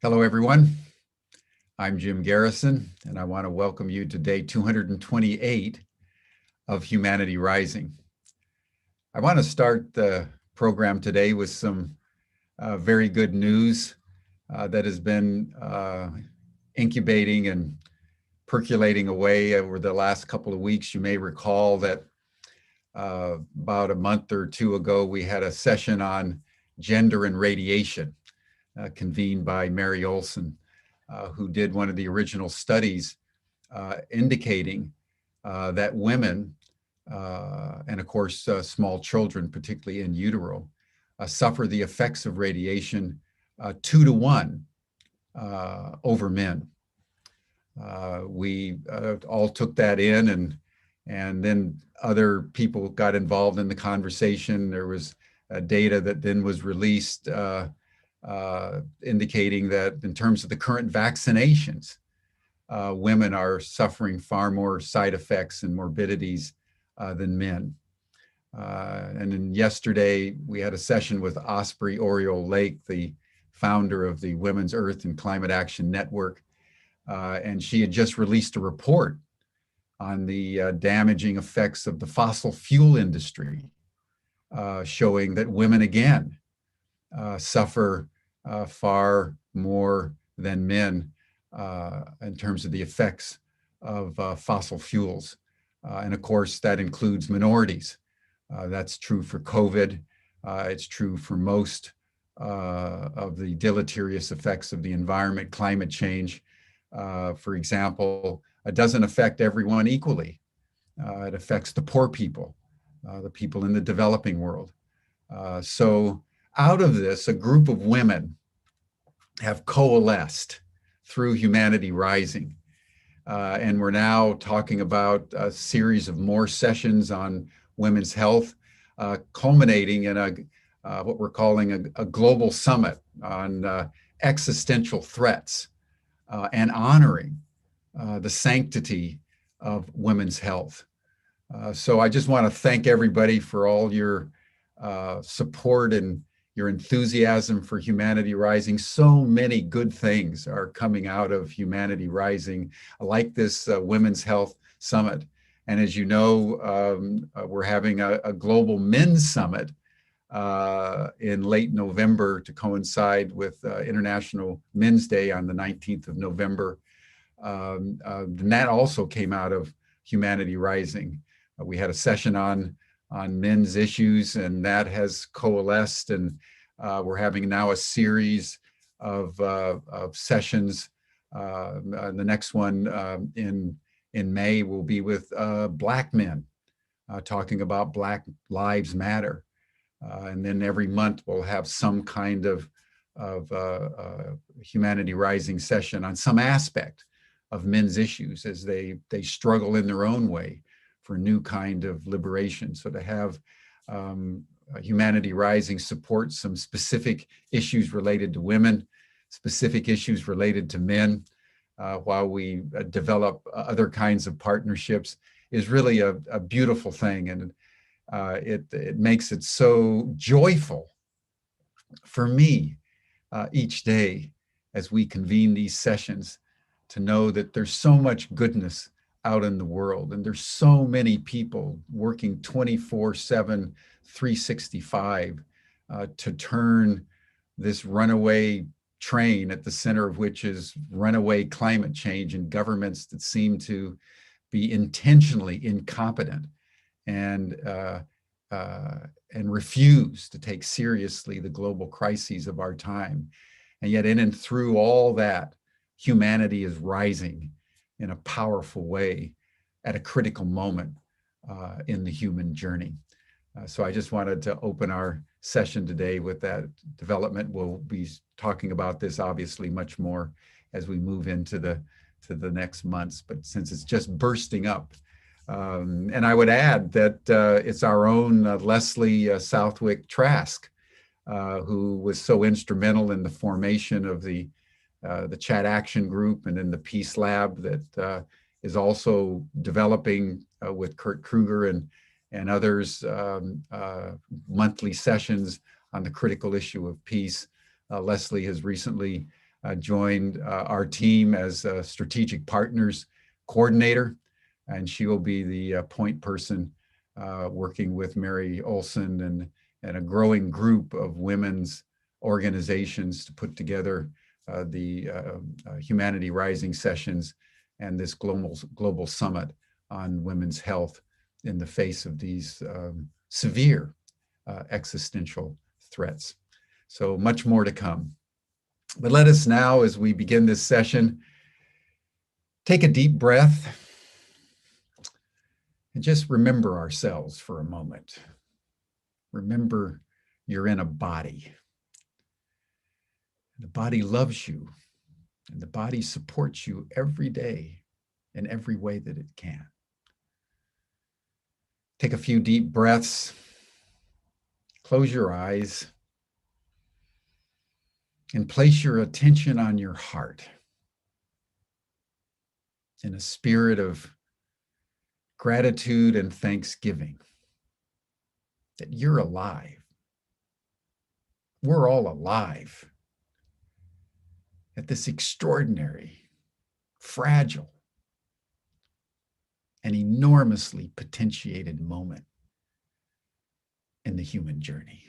Hello, everyone. I'm Jim Garrison, and I want to welcome you to day 228 of Humanity Rising. I want to start the program today with some very good news that has been incubating and percolating away over the last couple of weeks. You may recall that about a month or two ago, we had a session on gender and radiation convened by Mary Olson, who did one of the original studies indicating that women, and of course small children, particularly in utero, suffer the effects of radiation 2 to 1 over men. We all took that in, and then other people got involved in the conversation. There was data that then was released indicating that in terms of the current vaccinations, women are suffering far more side effects and morbidities than men. And then yesterday, we had a session with Osprey Oriole Lake, the founder of the Women's Earth and Climate Action Network. And she had just released a report on the damaging effects of the fossil fuel industry, showing that women again suffer far more than men in terms of the effects of fossil fuels. And of course, that includes minorities. That's true for COVID. It's true for most of the deleterious effects of the environment, climate change. For example, it doesn't affect everyone equally. It affects the poor people, the people in the developing world. So out of this, a group of women have coalesced through Humanity Rising. And we're now talking about a series of more sessions on women's health, culminating in what we're calling a global summit on existential threats and honoring the sanctity of women's health. So I just want to thank everybody for all your support and your enthusiasm for Humanity Rising. So many good things are coming out of Humanity Rising, like this Women's Health Summit. And as you know, we're having a global men's summit in late November to coincide with International Men's Day on the 19th of November. And that also came out of Humanity Rising. We had a session on men's issues, and that has coalesced, and we're having now a series of sessions. The next one in May will be with Black men, talking about Black Lives Matter. And then every month we'll have some kind of Humanity Rising session on some aspect of men's issues as they struggle in their own way for a new kind of liberation. So to have Humanity Rising support some specific issues related to women, specific issues related to men, while we develop other kinds of partnerships, is really a beautiful thing. And it makes it so joyful for me each day as we convene these sessions to know that there's so much goodness out in the world, and there's so many people working 24/7, 365 to turn this runaway train, at the center of which is runaway climate change, and governments that seem to be intentionally incompetent and refuse to take seriously the global crises of our time. And yet in and through all that, humanity is rising in a powerful way at a critical moment in the human journey. So I just wanted to open our session today with that development. We'll be talking about this obviously much more as we move into the next months, but since it's just bursting up. And I would add that it's our own Leslie Southwick Trask, who was so instrumental in the formation of the Chat Action Group and in the Peace Lab that is also developing with Kurt Kruger and others monthly sessions on the critical issue of peace. Leslie has recently joined our team as a strategic partners coordinator, and she will be the point person working with Mary Olson and a growing group of women's organizations to put together the Humanity Rising sessions and this global summit on women's health in the face of these severe existential threats. So much more to come. But let us now, as we begin this session, take a deep breath and just remember ourselves for a moment. Remember you're in a body. The body loves you, and the body supports you every day in every way that it can. Take a few deep breaths. Close your eyes and place your attention on your heart in a spirit of gratitude and thanksgiving that you're alive. We're all alive at this extraordinary, fragile, and enormously potentiated moment in the human journey.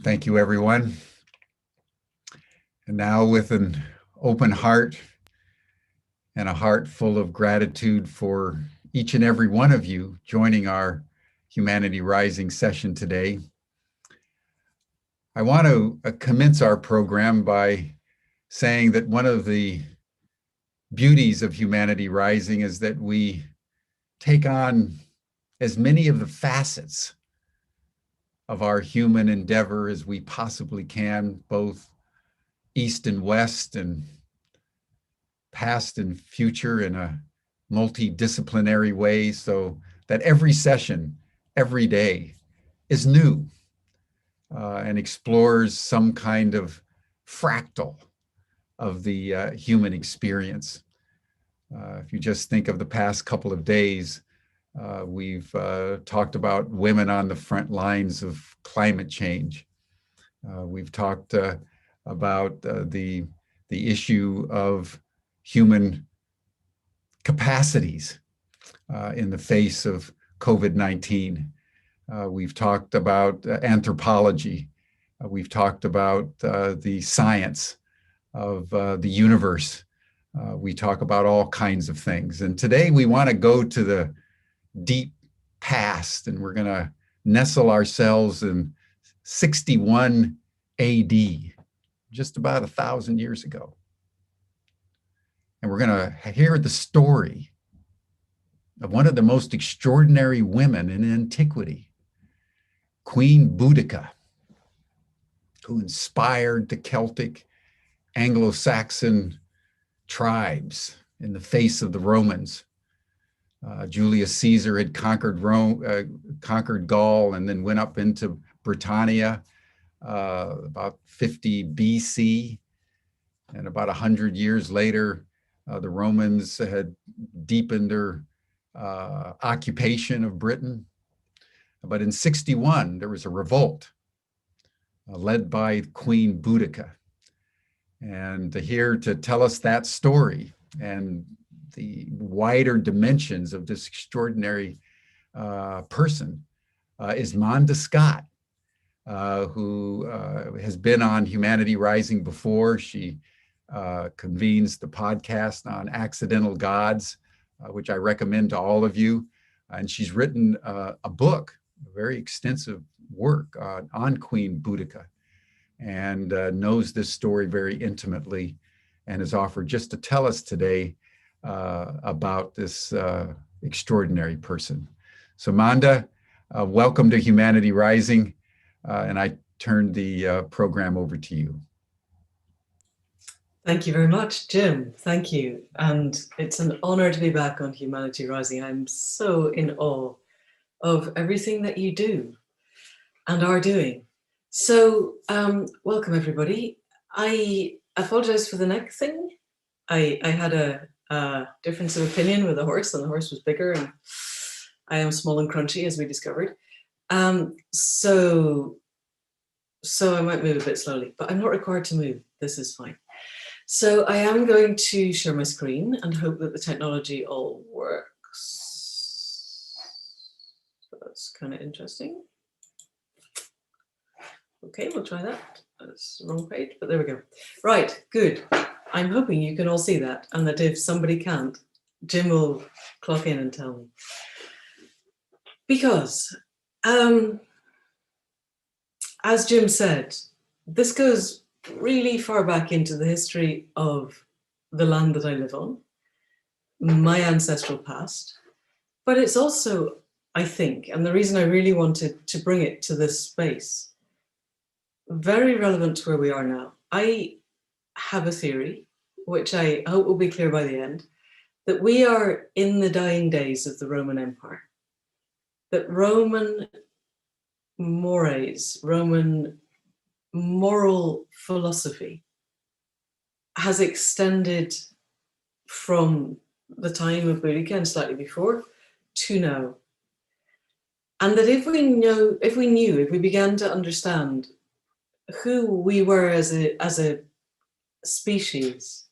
Thank you, everyone. And now, with an open heart and a heart full of gratitude for each and every one of you joining our Humanity Rising session today, I want to commence our program by saying that one of the beauties of Humanity Rising is that we take on as many of the facets of our human endeavor as we possibly can, both East and West and past and future, in a multidisciplinary way, so that every session, every day is new and explores some kind of fractal of the human experience. If you just think of the past couple of days, we've talked about women on the front lines of climate change. We've talked about the issue of human capacities in the face of COVID-19. We've talked about anthropology. We've talked about the science of the universe. We talk about all kinds of things. And today we want to go to the deep past, and we're going to nestle ourselves in 61 AD, just about 1,000 years ago. And we're going to hear the story of one of the most extraordinary women in antiquity, Queen Boudica, who inspired the Celtic Anglo-Saxon tribes in the face of the Romans. Julius Caesar had conquered Gaul and then went up into Britannia about 50 BC. And about 100 years later, The Romans had deepened their occupation of Britain. But in 61, there was a revolt led by Queen Boudica. And here to tell us that story and the wider dimensions of this extraordinary person is Manda Scott, who has been on Humanity Rising before. She convenes the podcast on accidental gods, which I recommend to all of you. And she's written a book, a very extensive work on Queen Boudica, and knows this story very intimately, and has offered just to tell us today about this extraordinary person. So Manda, welcome to Humanity Rising, and I turn the program over to you. Thank you very much, Jim. Thank you. And it's an honor to be back on Humanity Rising. I'm so in awe of everything that you do and are doing. So welcome, everybody. I apologize for the neck thing. I had a difference of opinion with the horse, and the horse was bigger, and I am small and crunchy, as we discovered. So I might move a bit slowly, but I'm not required to move. This is fine. So I am going to share my screen and hope that the technology all works. That's kind of interesting. Okay, we'll try that. That's the wrong page, but there we go. Right, good. I'm hoping you can all see that, and that if somebody can't, Jim will clock in and tell me. Because, as Jim said, this goes really far back into the history of the land that I live on, my ancestral past, but it's also, I think, and the reason I really wanted to bring it to this space, very relevant to where we are now. I have a theory, which I hope will be clear by the end, that we are in the dying days of the Roman Empire, that Roman mores, Roman moral philosophy has extended from the time of Boudica and slightly before to now. And that if we began to understand who we were as a species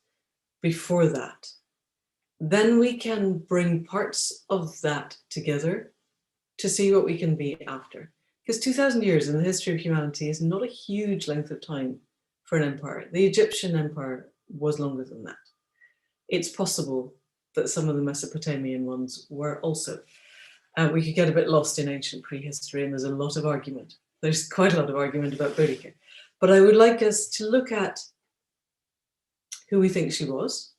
before that, then we can bring parts of that together to see what we can be after. Because 2,000 years in the history of humanity is not a huge length of time for an empire. The Egyptian empire was longer than that. It's possible that some of the Mesopotamian ones were also. We could get a bit lost in ancient prehistory, and there's a lot of argument. There's quite a lot of argument about Boudica. But I would like us to look at who we think she was.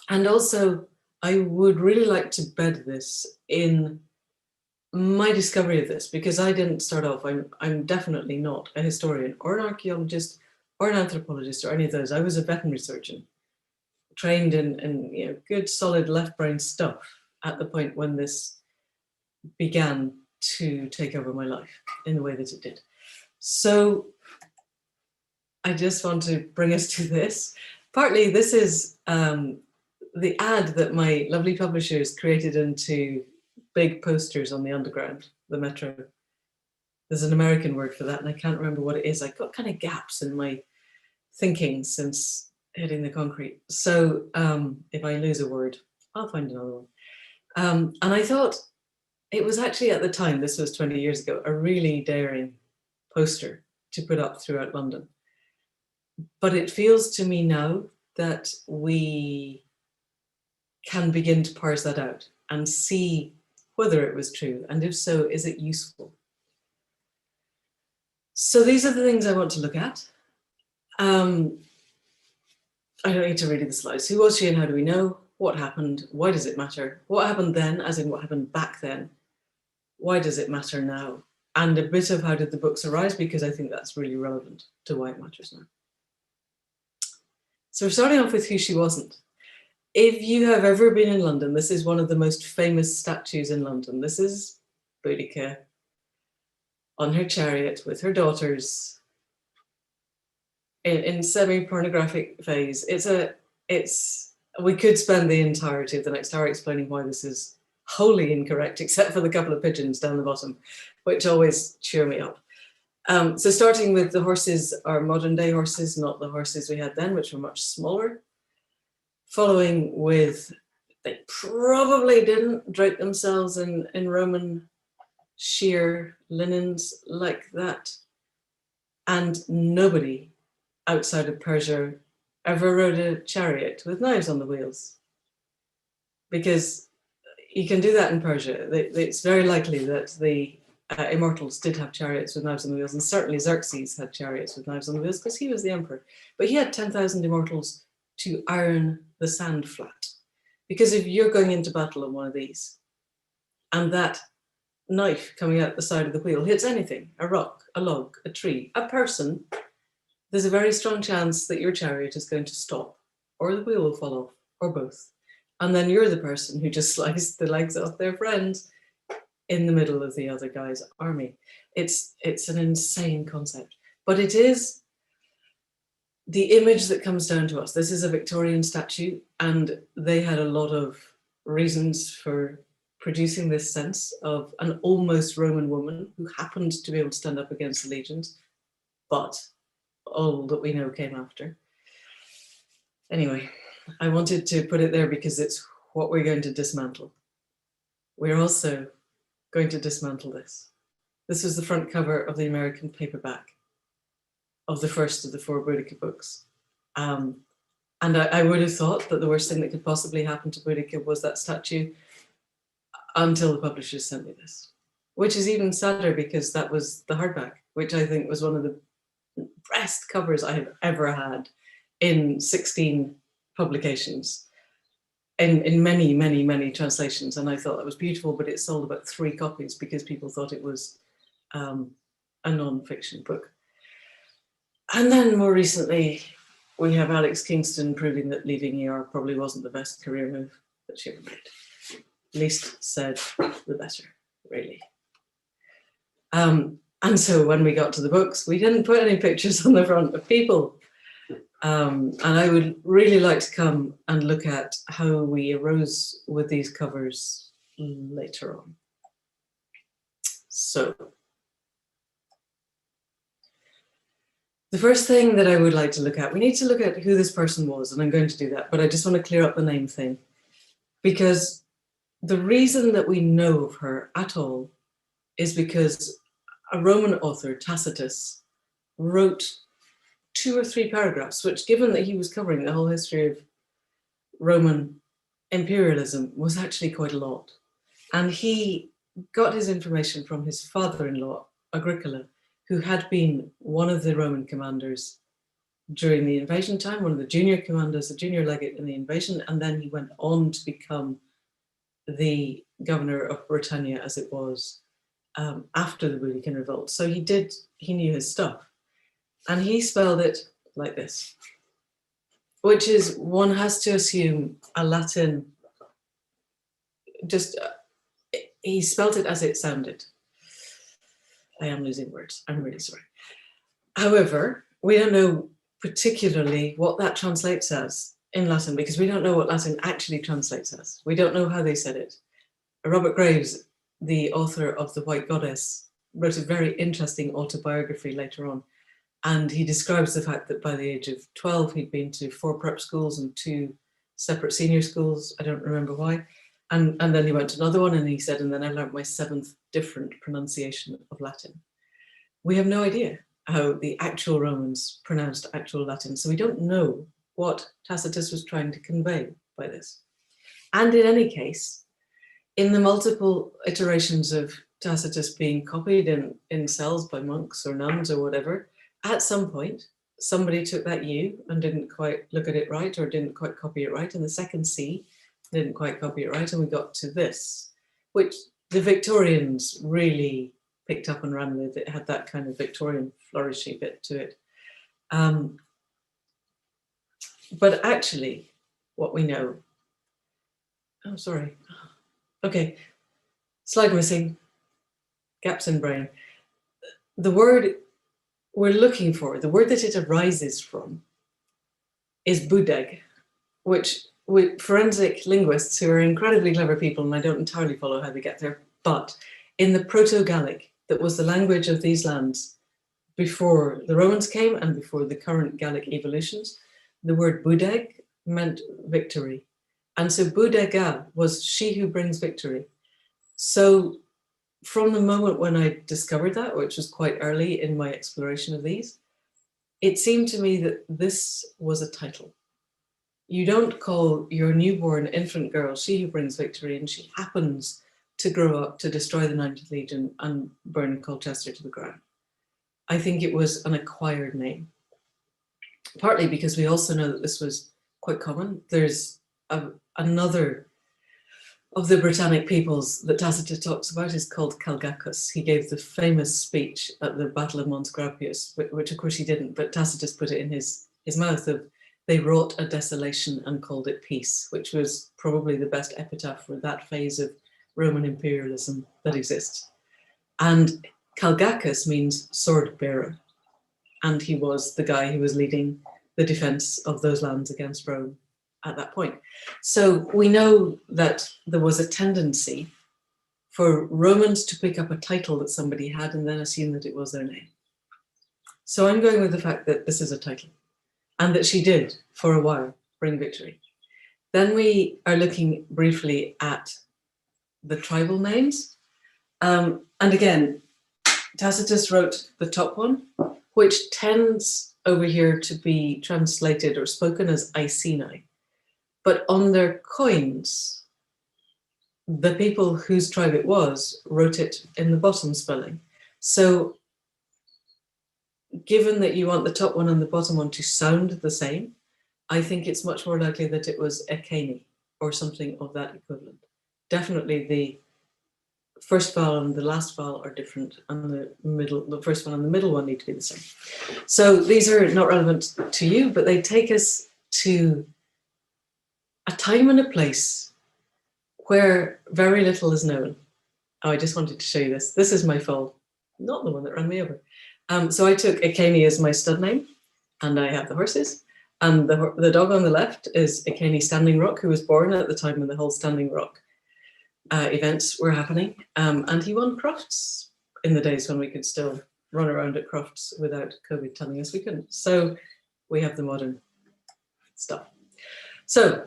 And also, I would really like to bed this in my discovery of this, because I didn't start off, I'm definitely not a historian or an archaeologist or an anthropologist or any of those. I was a veterinary surgeon, trained in good solid left brain stuff at the point when this began to take over my life in the way that it did. So I just want to bring us to this. Partly this is the ad that my lovely publishers created into big posters on the underground, the metro. There's an American word for that, and I can't remember what it is. I've got kind of gaps in my thinking since hitting the concrete. So if I lose a word, I'll find another one. And I thought it was actually at the time, this was 20 years ago, a really daring poster to put up throughout London. But it feels to me now that we can begin to parse that out and see whether it was true, and if so, is it useful? So these are the things I want to look at. I don't need to read you the slides. Who was she and how do we know? What happened? Why does it matter? What happened then, as in what happened back then? Why does it matter now? And a bit of how did the books arise, because I think that's really relevant to why it matters now. So we're starting off with who she wasn't. If you have ever been in London, this is one of the most famous statues in London. This is Boudica on her chariot with her daughters in semi-pornographic phase. It's We could spend the entirety of the next hour explaining why this is wholly incorrect, except for the couple of pigeons down the bottom, which always cheer me up. So starting with the horses are modern day horses, not the horses we had then, which were much smaller. Following with, they probably didn't drape themselves in Roman sheer linens like that. And nobody outside of Persia ever rode a chariot with knives on the wheels. Because you can do that in Persia. It's very likely that the immortals did have chariots with knives on the wheels, and certainly Xerxes had chariots with knives on the wheels because he was the emperor. But he had 10,000 immortals to iron the sand flat. Because if you're going into battle on one of these, and that knife coming out the side of the wheel hits anything, a rock, a log, a tree, a person, there's a very strong chance that your chariot is going to stop, or the wheel will fall off, or both. And then you're the person who just sliced the legs off their friends in the middle of the other guy's army. It's an insane concept, but it is the image that comes down to us. This is a Victorian statue, and they had a lot of reasons for producing this sense of an almost Roman woman who happened to be able to stand up against the legions, but all that we know came after. Anyway, I wanted to put it there because it's what we're going to dismantle. We're also going to dismantle this. This was the front cover of the American paperback of the first of the 4 Boudica books. And I would have thought that the worst thing that could possibly happen to Boudica was that statue until the publishers sent me this, which is even sadder because that was the hardback, which I think was one of the best covers I have ever had in 16 publications. In many, many, many translations, and I thought that was beautiful, but it sold about 3 copies because people thought it was a non-fiction book. And then more recently, we have Alex Kingston proving that leaving ER probably wasn't the best career move that she ever made. Least said, the better, really. And so when we got to the books, we didn't put any pictures on the front of people. And I would really like to come and look at how we arose with these covers later on. So, the first thing that I would like to look at, we need to look at who this person was, and I'm going to do that, but I just want to clear up the name thing, because the reason that we know of her at all is because a Roman author, Tacitus, wrote 2 or 3 paragraphs, which, given that he was covering the whole history of Roman imperialism, was actually quite a lot. And he got his information from his father-in-law, Agricola, who had been one of the Roman commanders during the invasion time, one of the junior commanders, the junior legate in the invasion, and then he went on to become the governor of Britannia, as it was, after the Boudicca revolt. So he knew his stuff. And he spelled it like this, which is, one has to assume a Latin, he spelled it as it sounded. I am losing words, I'm really sorry. However, we don't know particularly what that translates as in Latin, because we don't know what Latin actually translates as. We don't know how they said it. Robert Graves, the author of The White Goddess, wrote a very interesting autobiography later on. And he describes the fact that by the age of 12, he'd been to 4 prep schools and 2 separate senior schools. I don't remember why. And then he went to another one, and he said, and then I learned my 7th different pronunciation of Latin. We have no idea how the actual Romans pronounced actual Latin. So we don't know what Tacitus was trying to convey by this. And in any case, in the multiple iterations of Tacitus being copied in cells by monks or nuns or whatever, at some point, somebody took that U and didn't quite look at it right, or didn't quite copy it right, and the second C didn't quite copy it right, and we got to this, which the Victorians really picked up and ran with. It had that kind of Victorian flourishy bit to it. But actually, what we know, oh, sorry. Okay, slide missing, gaps in brain. The word we're looking for, the word that it arises from, is Boudega, which with forensic linguists who are incredibly clever people, and I don't entirely follow how they get there, but in the Proto-Gallic, that was the language of these lands before the Romans came and before the current Gallic evolutions, the word Boudeg meant victory. And so Boudega was she who brings victory. So from the moment when I discovered that, which was quite early in my exploration of these, it seemed to me that this was a title. You don't call your newborn infant girl she who brings victory, and she happens to grow up to destroy the 90th Legion and burn Colchester to the ground. I think it was an acquired name, partly because we also know that this was quite common. There's another of the Britannic peoples that Tacitus talks about is called Calgacus. He gave the famous speech at the Battle of Mons Graupius, which of course he didn't, but Tacitus put it in his mouth of, they wrought a desolation and called it peace, which was probably the best epitaph for that phase of Roman imperialism that exists. And Calgacus means sword bearer. And he was the guy who was leading the defense of those lands against Rome at that point. So we know that there was a tendency for Romans to pick up a title that somebody had and then assume that it was their name. So I'm going with the fact that this is a title and that she did, for a while, bring victory. Then we are looking briefly at the tribal names. And again, Tacitus wrote the top one, which tends over here to be translated or spoken as Iceni. But on their coins, the people whose tribe it was wrote it in the bottom spelling. So given that you want the top one and the bottom one to sound the same, I think it's much more likely that it was Eceni or something of that equivalent. Definitely the first vowel and the last vowel are different, and the first one and the middle one need to be the same. So these are not relevant to you, but they take us to a time and a place where very little is known. Oh, I just wanted to show you this. This is my foal, not the one that ran me over. So I took Iceni as my stud name, and I have the horses. And the dog on the left is Iceni Standing Rock, who was born at the time when the whole Standing Rock events were happening. And he won crofts in the days when we could still run around at crofts without COVID telling us we couldn't. So we have the modern stuff. So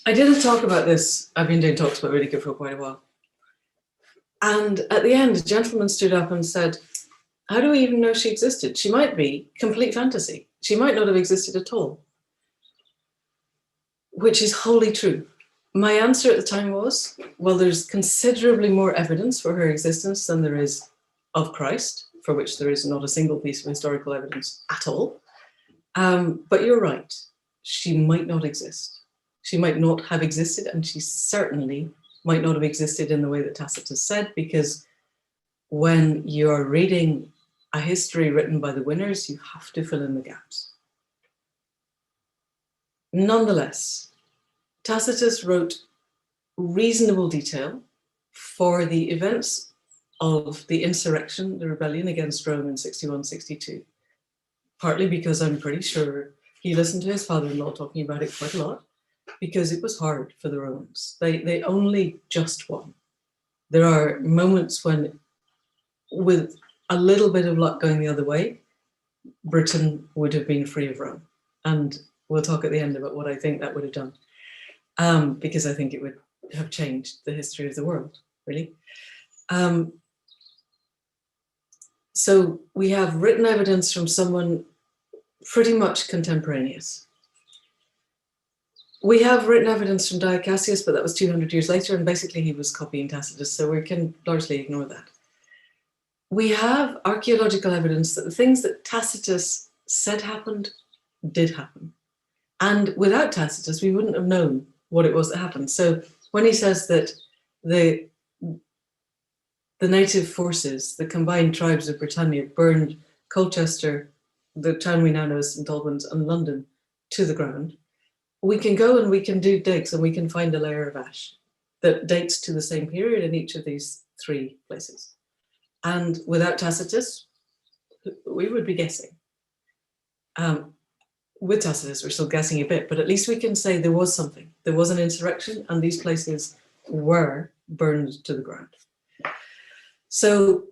I did a talk about this. I've been doing talks about Boudica for quite a while. And at the end, a gentleman stood up and said, how do we even know she existed? She might be complete fantasy. She might not have existed at all, which is wholly true. My answer at the time was, well, there's considerably more evidence for her existence than there is of Christ, for which there is not a single piece of historical evidence at all. But you're right, she might not exist. She might not have existed, and she certainly might not have existed in the way that Tacitus said, because when you're reading a history written by the winners, you have to fill in the gaps. Nonetheless, Tacitus wrote reasonable detail for the events of the insurrection, the rebellion against Rome in 61-62, partly because I'm pretty sure he listened to his father-in-law talking about it quite a lot, because it was hard for the Romans. They only just won. There are moments when, with a little bit of luck going the other way, Britain would have been free of Rome. And we'll talk at the end about what I think that would have done, because I think it would have changed the history of the world, really. So we have written evidence from someone pretty much contemporaneous. We have written evidence from Cassius, but that was 200 years later, and basically he was copying Tacitus, so we can largely ignore that. We have archaeological evidence that the things that Tacitus said happened did happen. And without Tacitus, we wouldn't have known what it was that happened. So when he says that the native forces, the combined tribes of Britannia, burned Colchester, the town we now know as St. Albans, and London to the ground, we can go and we can do digs and we can find a layer of ash that dates to the same period in each of these three places. And without Tacitus, we would be guessing. with Tacitus, we're still guessing a bit, but at least we can say there was something. There was an insurrection, and these places were burned to the ground. So,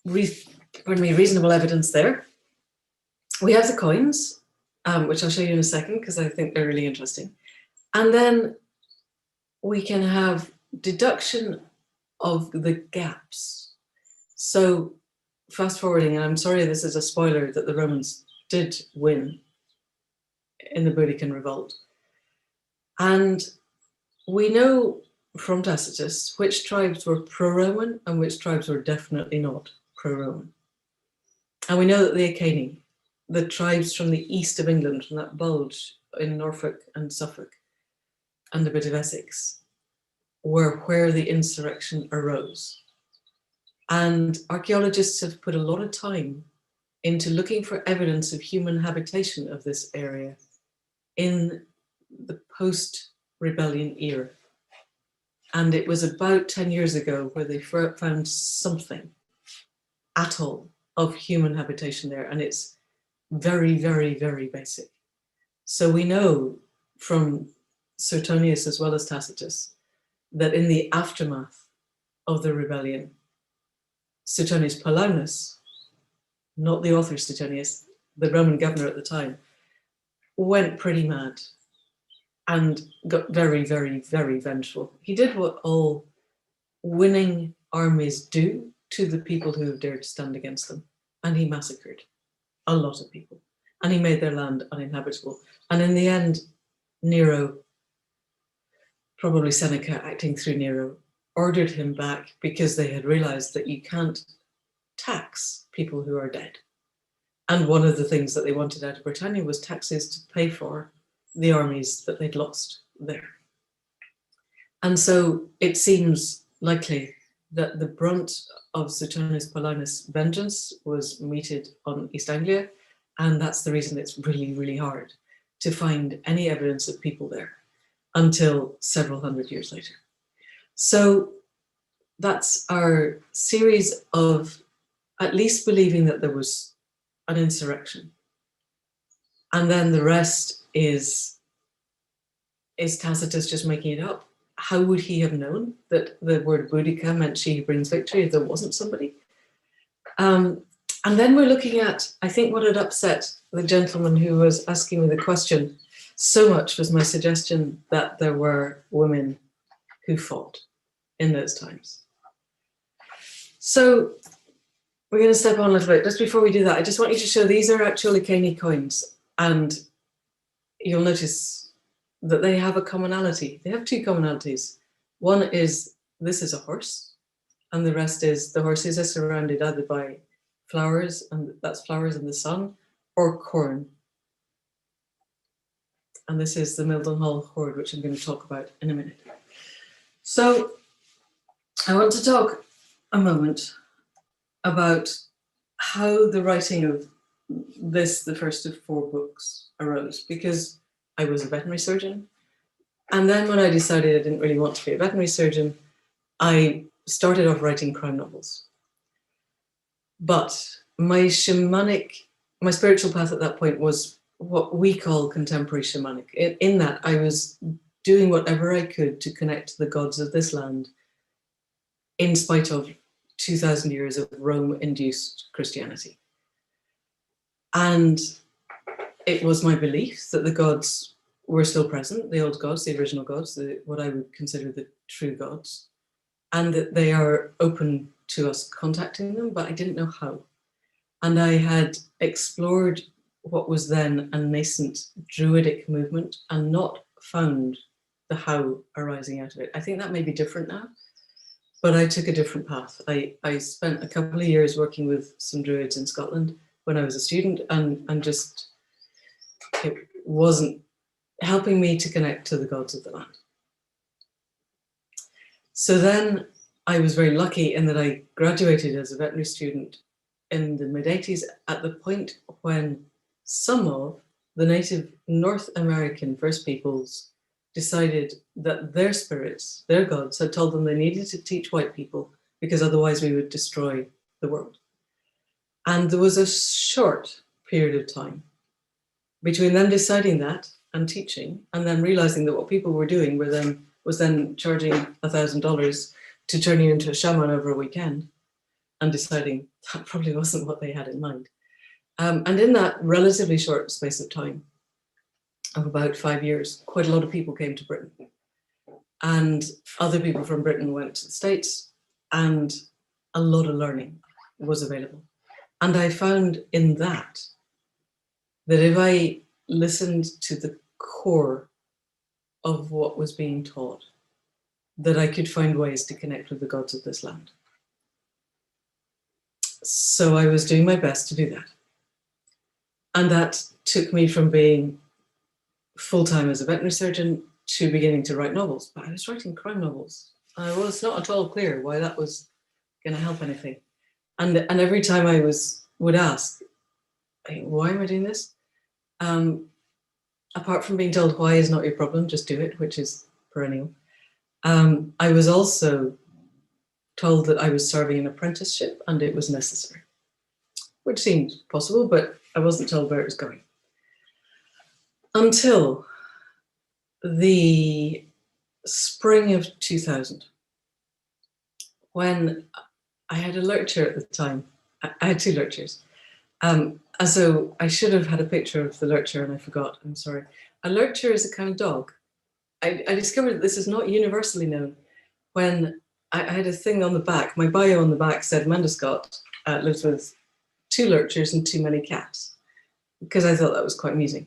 reasonable evidence there. We have the coins, which I'll show you in a second because I think they're really interesting. And then we can have deduction of the gaps. So, fast forwarding, and I'm sorry this is a spoiler, that the Romans did win in the Boudican revolt. And we know from Tacitus which tribes were pro-Roman and which tribes were definitely not pro-Roman. And we know that the Eceni, the tribes from the east of England, from that bulge in Norfolk and Suffolk and a bit of Essex, were where the insurrection arose. And archaeologists have put a lot of time into looking for evidence of human habitation of this area in the post-rebellion era. And it was about 10 years ago where they found something at all of human habitation there. And it's very, very, very basic. So we know from Suetonius as well as Tacitus that in the aftermath of the rebellion, Suetonius Paullinus, not the author Suetonius, the Roman governor at the time, went pretty mad and got very, very, very vengeful. He did what all winning armies do to the people who have dared to stand against them. And he massacred a lot of people. And he made their land uninhabitable. And in the end, Nero, probably Seneca acting through Nero, ordered him back because they had realized that you can't tax people who are dead. And one of the things that they wanted out of Britannia was taxes to pay for the armies that they'd lost there. And so it seems likely that the brunt of Suetonius Paullinus' vengeance was meted on East Anglia, and that's the reason it's really, really hard to find any evidence of people there until several hundred years later. So that's our series of at least believing that there was an insurrection. And then the rest is Tacitus just making it up? How would he have known that the word Boudica meant she who brings victory if there wasn't somebody? And then we're looking at, I think what had upset the gentleman who was asking me the question so much was my suggestion that there were women who fought in those times. So we're going to step on a little bit. Just before we do that, I just want you to show these are actual Iceni coins. And you'll notice that they have a commonality. They have two commonalities. One is this is a horse, and the rest is the horses are surrounded either by flowers, and that's flowers in the sun, or corn. And this is the Mildenhall hoard, which I'm going to talk about in a minute. So I want to talk a moment about how the writing of this, the first of 4 books, arose, because I was a veterinary surgeon. And then when I decided I didn't really want to be a veterinary surgeon, I started off writing crime novels. But my spiritual path at that point was what we call contemporary shamanic. In that I was doing whatever I could to connect to the gods of this land in spite of 2,000 years of Rome-induced Christianity. And it was my belief that the gods were still present, the old gods, the original gods, what I would consider the true gods, and that they are open to us contacting them, but I didn't know how. And I had explored what was then a nascent druidic movement and not found the how arising out of it. I think that may be different now, but I took a different path. I spent a couple of years working with some druids in Scotland when I was a student, and just, it wasn't helping me to connect to the gods of the land. So then I was very lucky in that I graduated as a veterinary student in the mid-80s at the point when some of the native North American First Peoples decided that their spirits, their gods, had told them they needed to teach white people because otherwise we would destroy the world. And there was a short period of time between them deciding that and teaching, and then realizing that what people were doing was then charging $1,000 to turn you into a shaman over a weekend, and deciding that probably wasn't what they had in mind. And in that relatively short space of time, of about 5 years, quite a lot of people came to Britain. And other people from Britain went to the States, and a lot of learning was available. And I found in that if I listened to the core of what was being taught, that I could find ways to connect with the gods of this land. So I was doing my best to do that. And that took me from being full-time as a veterinary surgeon to beginning to write novels. But I was writing crime novels. I was not at all clear why that was going to help anything. And every time I would ask, why am I doing this? Apart from being told why is not your problem, just do it, which is perennial. I was also told that I was serving an apprenticeship and it was necessary, which seemed possible, but I wasn't told where it was going. Until the spring of 2000, when I had a lurcher at the time. I had 2 lurchers. So I should have had a picture of the lurcher and I forgot, I'm sorry. A lurcher is a kind of dog. I discovered that this is not universally known. When I had a thing on the back, my bio on the back said Manda Scott lives with 2 lurchers and too many cats, because I thought that was quite amusing.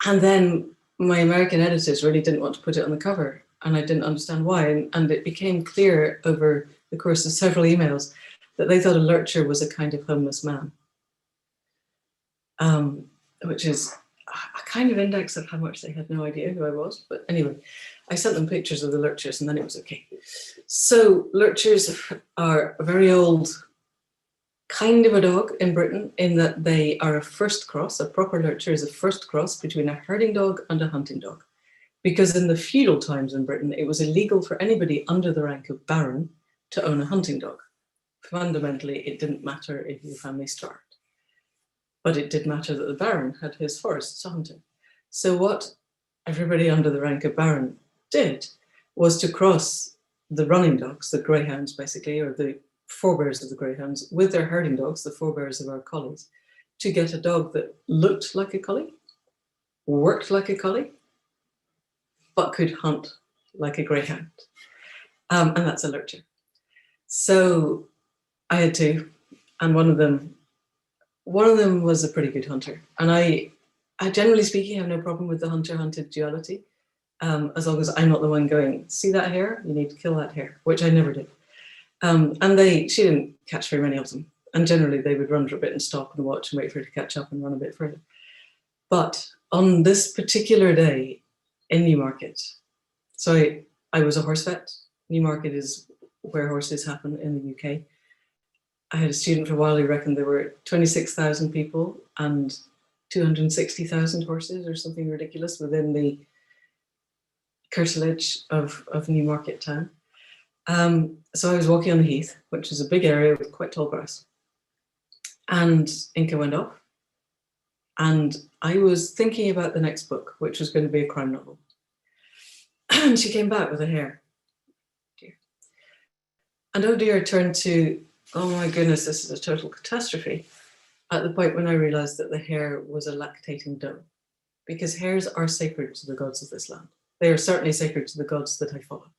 And then my American editors really didn't want to put it on the cover, and I didn't understand why. And it became clear over the course of several emails that they thought a lurcher was a kind of homeless man, which is a kind of index of how much they had no idea who I was. But anyway, I sent them pictures of the lurchers and then it was okay. So lurchers are a very old kind of a dog in Britain, in that they are a first cross. A proper lurcher is a first cross between a herding dog and a hunting dog. Because in the feudal times in Britain, it was illegal for anybody under the rank of baron to own a hunting dog. Fundamentally, it didn't matter if your family starved, but it did matter that the baron had his forests to hunt in. So what everybody under the rank of baron did was to cross the running dogs, the greyhounds basically, or the forebears of the greyhounds, with their herding dogs, the forebears of our collies, to get a dog that looked like a collie, worked like a collie, but could hunt like a greyhound. And that's a lurcher. So I had 2, and one of them was a pretty good hunter. And I generally speaking, have no problem with the hunter-hunted duality, as long as I'm not the one going, see that hare? You need to kill that hare, which I never did. And she didn't catch very many of them. And generally they would run for a bit and stop and watch and wait for her to catch up and run a bit further. But on this particular day in Newmarket, so I was a horse vet. Newmarket is where horses happen in the UK. I had a student for a while who reckoned there were 26,000 people and 260,000 horses or something ridiculous within the curtilage of Newmarket town. So I was walking on the heath, which is a big area with quite tall grass. And Inca went off. And I was thinking about the next book, which was going to be a crime novel. And she came back with a hare. Dear. And oh dear, turned to, oh my goodness, this is a total catastrophe, at the point when I realized that the hare was a lactating doe, because hares are sacred to the gods of this land. They are certainly sacred to the gods that I follow.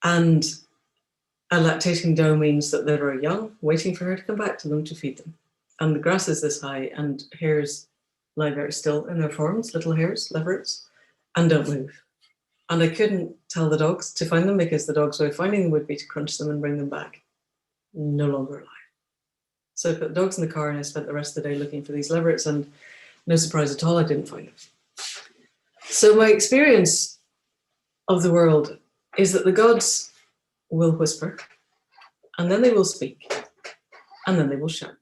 And a lactating doe means that they're very young, waiting for her to come back to them to feed them. And the grass is this high, and hares lie very still in their forms, little hares, leverets, and don't move. And I couldn't tell the dogs to find them, because the dogs' way of finding them would be to crunch them and bring them back, no longer alive. So I put the dogs in the car and I spent the rest of the day looking for these leverets, and no surprise at all, I didn't find them. So my experience of the world is that the gods will whisper, and then they will speak, and then they will shout.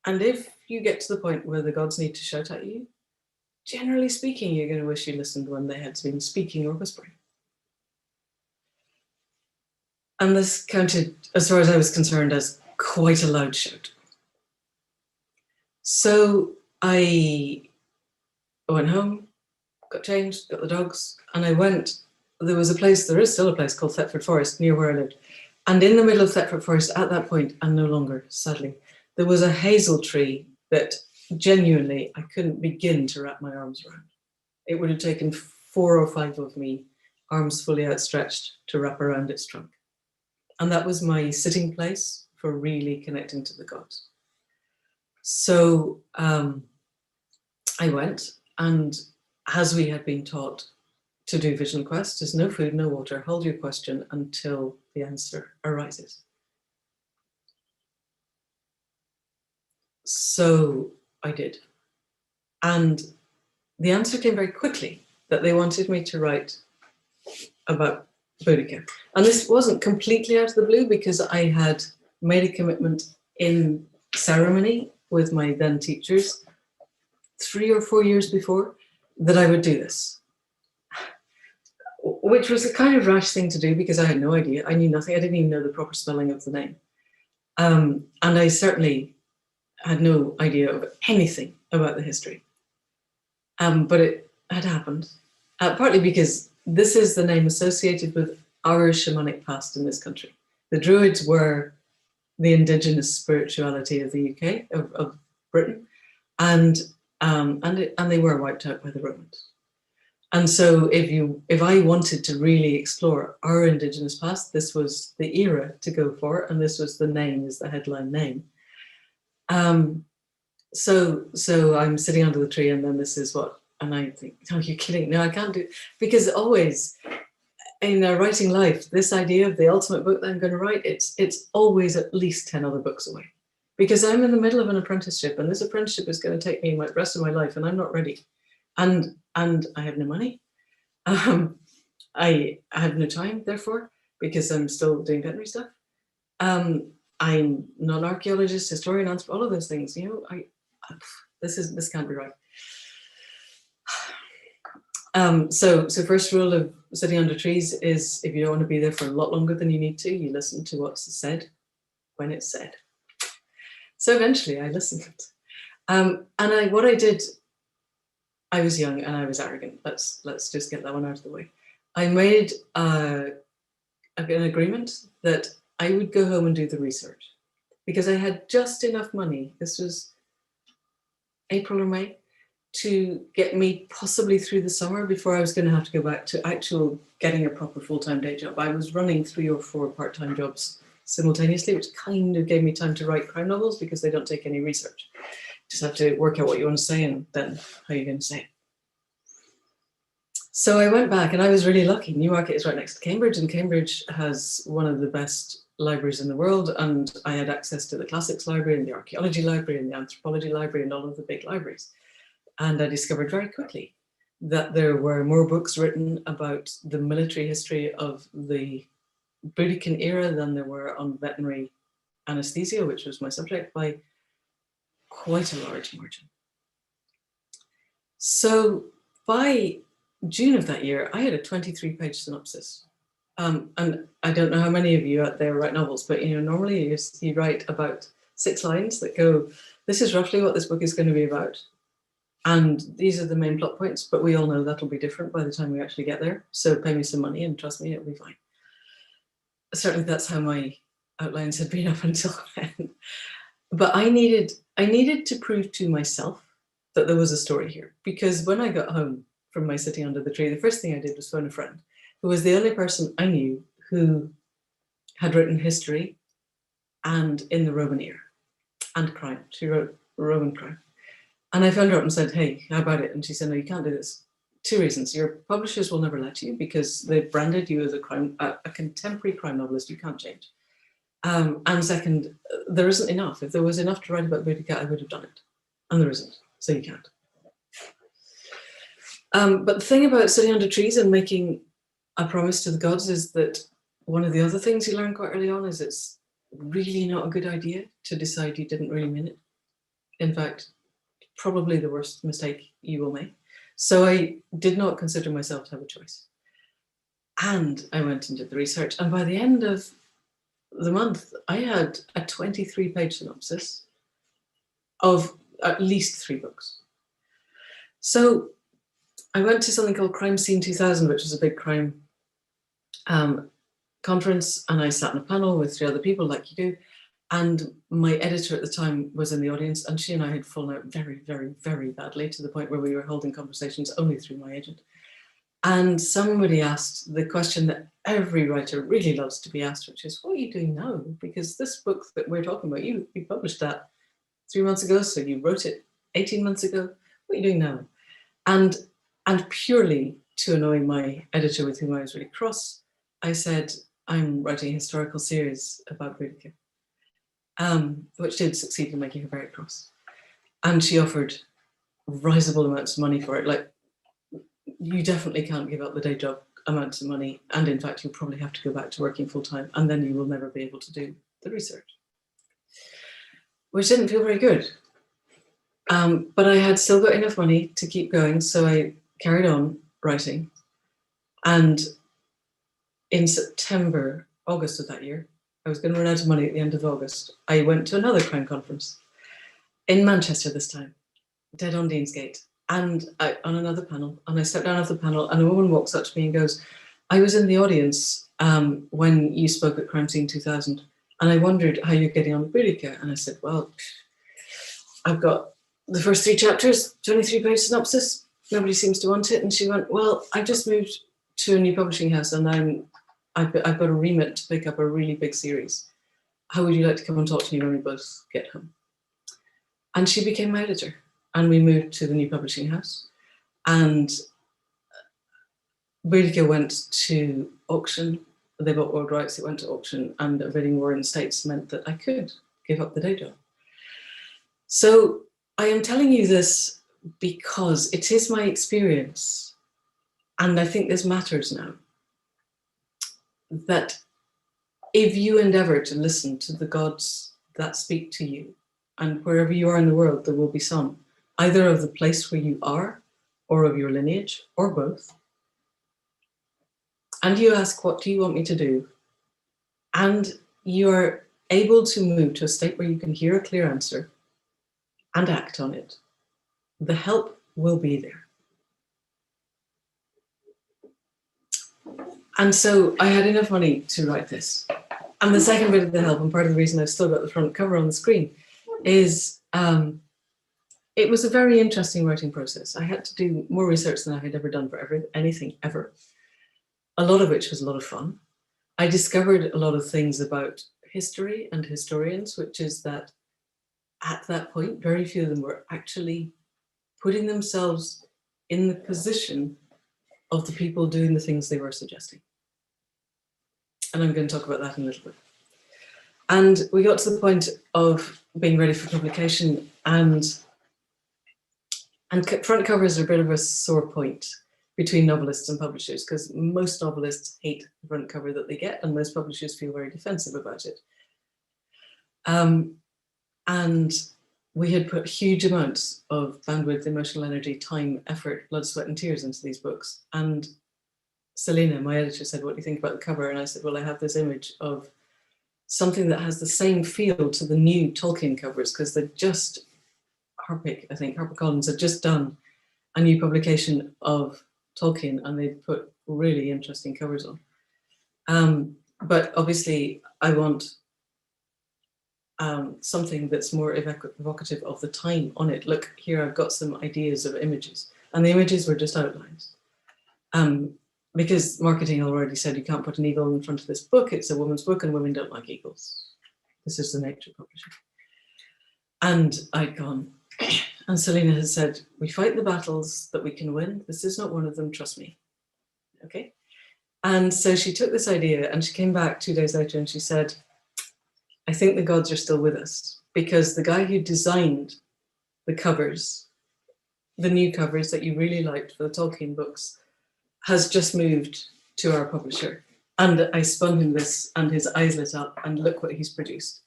And if you get to the point where the gods need to shout at you, generally speaking, you're going to wish you listened when they had been speaking or whispering. And this counted, as far as I was concerned, as quite a loud shout. So I went home, got changed, got the dogs, and I went. There was a place, there is still a place called Thetford Forest near where I lived. And in the middle of Thetford Forest at that point, and no longer, sadly, there was a hazel tree that genuinely I couldn't begin to wrap my arms around. It would have taken 4 or 5 of me, arms fully outstretched, to wrap around its trunk. And that was my sitting place for really connecting to the gods. So I went, and as we had been taught to do vision quest, is no food, no water, hold your question until the answer arises. So I did. And the answer came very quickly, that they wanted me to write about Boudica. And this wasn't completely out of the blue, because I had made a commitment in ceremony with my then teachers 3 or 4 years before that I would do this, which was a kind of rash thing to do because I had no idea. I knew nothing. I didn't even know the proper spelling of the name. And I certainly had no idea of anything about the history. But it had happened, partly because this is the name associated with our shamanic past in this country. The druids were the indigenous spirituality of the UK, of Britain, and they were wiped out by the Romans. And so if I wanted to really explore our indigenous past, this was the era to go for, and this was the name, is the headline name. So I'm sitting under the tree, and then this is what, and I think, oh, you're kidding. No, I can't do it. Because always in a writing life, this idea of the ultimate book that I'm going to write, it's always at least 10 other books away. Because I'm in the middle of an apprenticeship, and this apprenticeship is going to take me the rest of my life, and I'm not ready. And I have no money. I have no time, therefore, because I'm still doing veterinary stuff. I'm not an archaeologist, historian, all of those things. You know, this can't be right. So first rule of sitting under trees is, if you don't want to be there for a lot longer than you need to, you listen to what's said when it's said. So eventually I listened. What I did, I was young and I was arrogant. Let's just get that one out of the way. I made an agreement that I would go home and do the research, because I had just enough money. This was April or May, to get me possibly through the summer before I was going to have to go back to actual getting a proper full-time day job. I was running 3 or 4 part-time jobs simultaneously, which kind of gave me time to write crime novels because they don't take any research. Just have to work out what you want to say and then how you're going to say it. So I went back, and I was really lucky. Newmarket is right next to Cambridge, and Cambridge has one of the best libraries in the world, and I had access to the classics library and the archaeology library and the anthropology library and all of the big libraries. And I discovered very quickly that there were more books written about the military history of the Boudiccan era than there were on veterinary anesthesia, which was my subject, by quite a large margin. So by June of that year, I had a 23-page synopsis. And I don't know how many of you out there write novels, but normally you write about 6 lines that go, this is roughly what this book is going to be about. And these are the main plot points, but we all know that'll be different by the time we actually get there. So pay me some money and trust me, it'll be fine. Certainly that's how my outlines had been up until then. But I needed to prove to myself that there was a story here, because when I got home from my sitting under the tree, the first thing I did was phone a friend who was the only person I knew who had written history and in the Roman era and crime. She wrote Roman crime. And I phoned her up and said, hey, how about it? And she said, no, you can't do this. 2 reasons. Your publishers will never let you because they've branded you as a contemporary crime novelist. You can't change. And second, there isn't enough. If there was enough to write about Boudica, I would have done it. And there isn't, so you can't. But the thing about sitting under trees and making a promise to the gods is that one of the other things you learn quite early on is it's really not a good idea to decide you didn't really mean it. In fact, probably the worst mistake you will make. So I did not consider myself to have a choice. And I went and did the research. And by the end of the month, I had a 23-page synopsis of at least 3 books. So I went to something called Crime Scene 2000, which was a big crime conference, and I sat in a panel with 3 other people like you do. And my editor at the time was in the audience, and she and I had fallen out very, very, very badly, to the point where we were holding conversations only through my agent. And somebody asked the question that every writer really loves to be asked, which is, what are you doing now? Because this book that we're talking about, you published that 3 months ago, so you wrote it 18 months ago. What are you doing now? And purely to annoy my editor, with whom I was really cross, I said, I'm writing a historical series about Boudica. Which did succeed in making her very cross. And she offered risible amounts of money for it. Like, you definitely can't give up the day job amounts of money. And in fact, you'll probably have to go back to working full time, and then you will never be able to do the research. Which didn't feel very good. But I had still got enough money to keep going, so I carried on writing. And in August of that year, I was going to run out of money at the end of August. I went to another crime conference in Manchester this time, dead on Deansgate, and on another panel. And I stepped down off the panel, and a woman walks up to me and goes, I was in the audience when you spoke at Crime Scene 2000, and I wondered how you're getting on with Boudica. And I said, well, I've got the first 3 chapters, 23-page synopsis. Nobody seems to want it. And she went, well, I just moved to a new publishing house, and I've got a remit to pick up a really big series. How would you like to come and talk to me when we both get home? And she became my editor, and we moved to the new publishing house. And Boudica went to auction. They bought world rights, it went to auction, and a bidding war in the States meant that I could give up the day job. So I am telling you this because it is my experience, and I think this matters now, that if you endeavor to listen to the gods that speak to you, and wherever you are in the world, there will be some, either of the place where you are, or of your lineage, or both. And you ask, what do you want me to do? And you're able to move to a state where you can hear a clear answer and act on it. The help will be there. And so I had enough money to write this. And the second bit of the help, and part of the reason I've still got the front cover on the screen, is it was a very interesting writing process. I had to do more research than I had ever done for anything ever, a lot of which was a lot of fun. I discovered a lot of things about history and historians, which is that at that point, very few of them were actually putting themselves in the position of the people doing the things they were suggesting. And I'm going to talk about that in a little bit. And we got to the point of being ready for publication, and front covers are a bit of a sore point between novelists and publishers, because most novelists hate the front cover that they get, and most publishers feel very defensive about it. And we had put huge amounts of bandwidth, emotional energy, time, effort, blood, sweat, and tears into these books. And Selena, my editor, said, what do you think about the cover? And I said, well, I have this image of something that has the same feel to the new Tolkien covers, because they're just, HarperCollins had just done a new publication of Tolkien, and they put really interesting covers on. But obviously I want something that's more evocative of the time on it. Look, here I've got some ideas of images, and the images were just outlines. Because marketing already said you can't put an eagle in front of this book, it's a woman's book and women don't like eagles. This is the nature of publishing. And I'd gone, and Selena has said, we fight the battles that we can win. This is not one of them, trust me. Okay. And so she took this idea, and she came back 2 days later and she said, I think the gods are still with us, because the guy who designed the covers, the new covers that you really liked for the Tolkien books, has just moved to our publisher. And I spun him this, and his eyes lit up, and look what he's produced.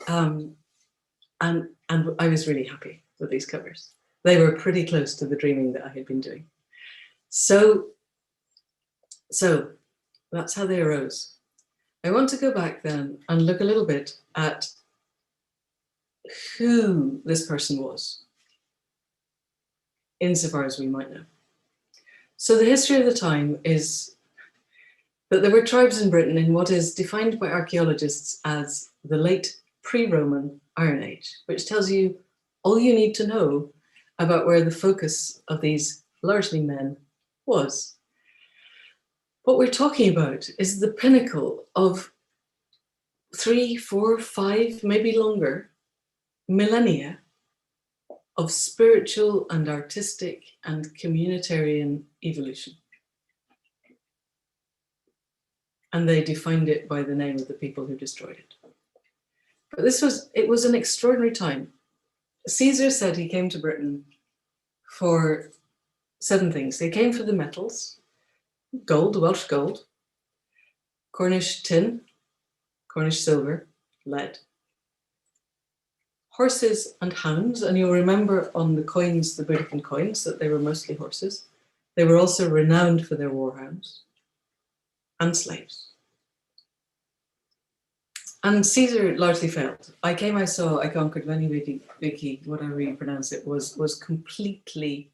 And I was really happy with these covers. They were pretty close to the dreaming that I had been doing. So that's how they arose. I want to go back then and look a little bit at who this person was, insofar as we might know. So the history of the time is that there were tribes in Britain in what is defined by archaeologists as the late pre-Roman Iron Age, which tells you all you need to know about where the focus of these largely men was. What we're talking about is the pinnacle of 3, 4, 5, maybe longer millennia of spiritual and artistic and communitarian evolution. And they defined it by the name of the people who destroyed it. But it was an extraordinary time. Caesar said he came to Britain for 7 things. They came for the metals: gold, Welsh gold, Cornish tin, Cornish silver, lead, horses and hounds. And you'll remember on the coins, the Boudican coins, that they were mostly horses. They were also renowned for their warhounds, and slaves. And Caesar largely failed. I came, I saw, I conquered, Veni Vici, whatever you pronounce it, was completely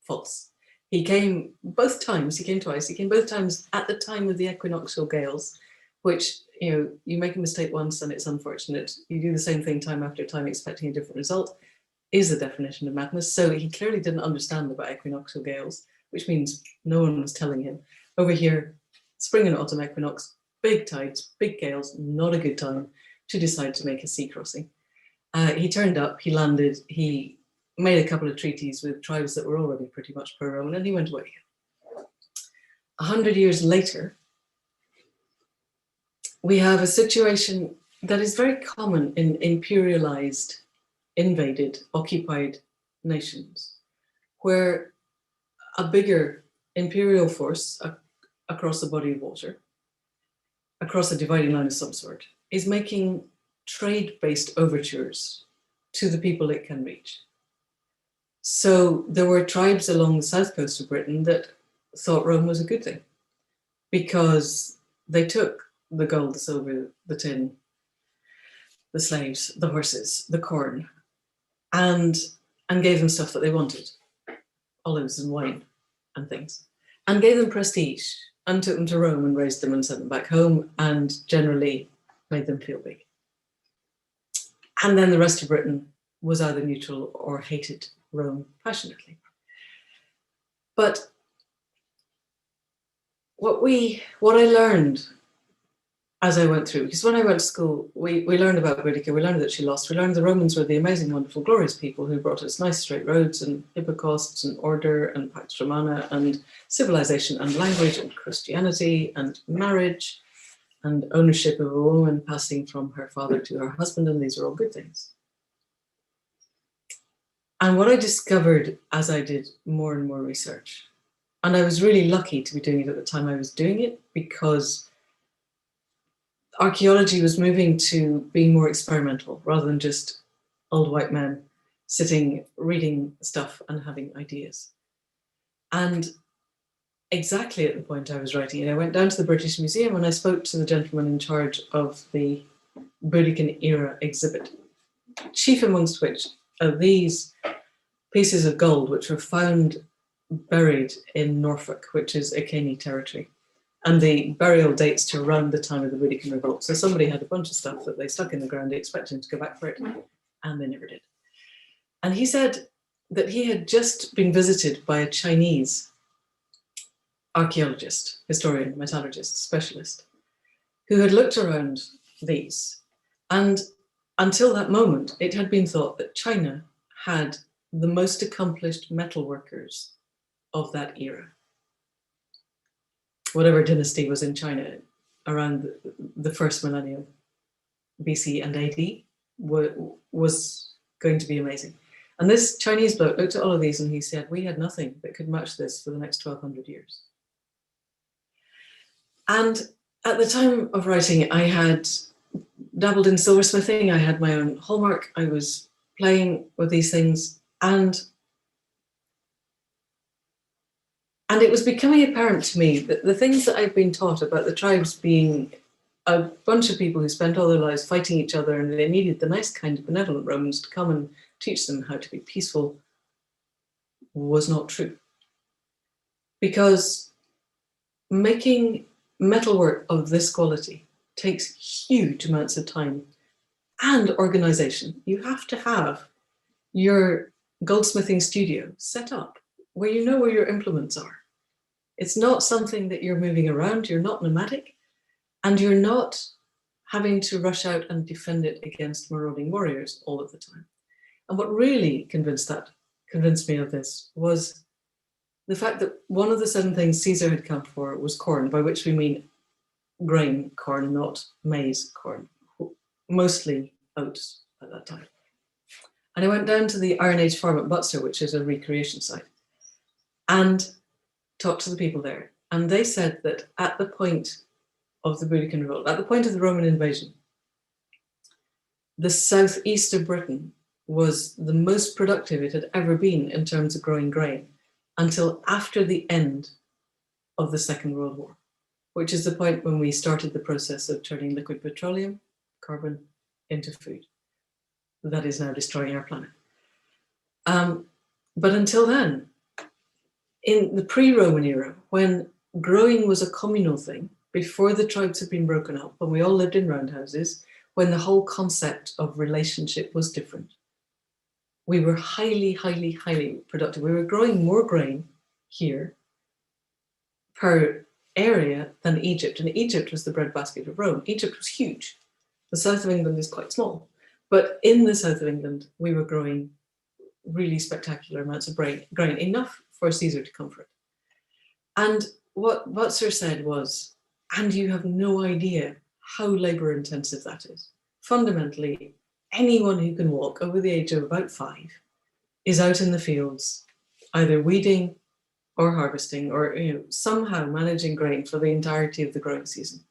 false. He came both times, he came twice, he came both times at the time of the equinoctial gales, which, you know, you make a mistake once and it's unfortunate. You do the same thing time after time expecting a different result, is the definition of madness. So he clearly didn't understand about equinoctial gales, which means no one was telling him. Over here, spring and autumn equinox, big tides, big gales, not a good time to decide to make a sea crossing. He turned up, he landed, he made a couple of treaties with tribes that were already pretty much pro-Roman, and he went away again. 100 years later, we have a situation that is very common in imperialized, invaded, occupied nations, where a bigger imperial force across a body of water, across a dividing line of some sort, is making trade-based overtures to the people it can reach. So there were tribes along the south coast of Britain that thought Rome was a good thing because they took the gold, the silver, the tin, the slaves, the horses, the corn, and gave them stuff that they wanted, olives and wine and things, and gave them prestige, and took them to Rome and raised them and sent them back home, and generally made them feel big. And then the rest of Britain was either neutral or hated Rome passionately. But what I learned as I went through, because when I went to school, we learned about Boudica, we learned that she lost, we learned the Romans were the amazing, wonderful, glorious people who brought us nice straight roads and hippocausts and order and Pax Romana and civilization and language and Christianity and marriage and ownership of a woman passing from her father to her husband, and these are all good things. And what I discovered as I did more and more research, and I was really lucky to be doing it at the time I was doing it, because archaeology was moving to being more experimental rather than just old white men sitting, reading stuff and having ideas. And exactly at the point I was writing it, I went down to the British Museum and I spoke to the gentleman in charge of the Boudiccan era exhibit, chief amongst which are these pieces of gold which were found buried in Norfolk, which is Eceni territory. And the burial dates to around the time of the Boudiccan revolt. So somebody had a bunch of stuff that they stuck in the ground, expecting to go back for it, and they never did. And he said that he had just been visited by a Chinese archaeologist, historian, metallurgist, specialist, who had looked around these. And until that moment, it had been thought that China had the most accomplished metalworkers of that era. Whatever dynasty was in China around the first millennium, BC and AD, was going to be amazing. And this Chinese bloke looked at all of these and he said, we had nothing that could match this for the next 1,200 years. And at the time of writing, I had dabbled in silversmithing. I had my own hallmark. I was playing with these things, and it was becoming apparent to me that the things that I've been taught about the tribes being a bunch of people who spent all their lives fighting each other, and they needed the nice kind of benevolent Romans to come and teach them how to be peaceful, was not true. Because making metalwork of this quality takes huge amounts of time and organization. You have to have your goldsmithing studio set up where you know where your implements are. It's not something that you're moving around, you're not nomadic, and you're not having to rush out and defend it against marauding warriors all of the time. And what really convinced me of this was the fact that one of the 7 things Caesar had come for was corn, by which we mean grain corn, not maize corn, mostly oats at that time. And I went down to the Iron Age farm at Butser, which is a recreation site, and talked to the people there. And they said that at the point of the Boudicca revolt, at the point of the Roman invasion, the southeast of Britain was the most productive it had ever been in terms of growing grain until after the end of the Second World War, which is the point when we started the process of turning liquid petroleum, carbon, into food. That is now destroying our planet. But until then, in the pre-Roman era, when growing was a communal thing, before the tribes had been broken up, when we all lived in roundhouses, when the whole concept of relationship was different, we were highly, highly, highly productive. We were growing more grain here per area than Egypt. And Egypt was the breadbasket of Rome. Egypt was huge. The south of England is quite small. But in the south of England, we were growing really spectacular amounts of grain, enough for Caesar to come for it. And what Butser said was, and you have no idea how labor intensive that is. Fundamentally, anyone who can walk over the age of about 5 is out in the fields, either weeding or harvesting, or somehow managing grain for the entirety of the growing season.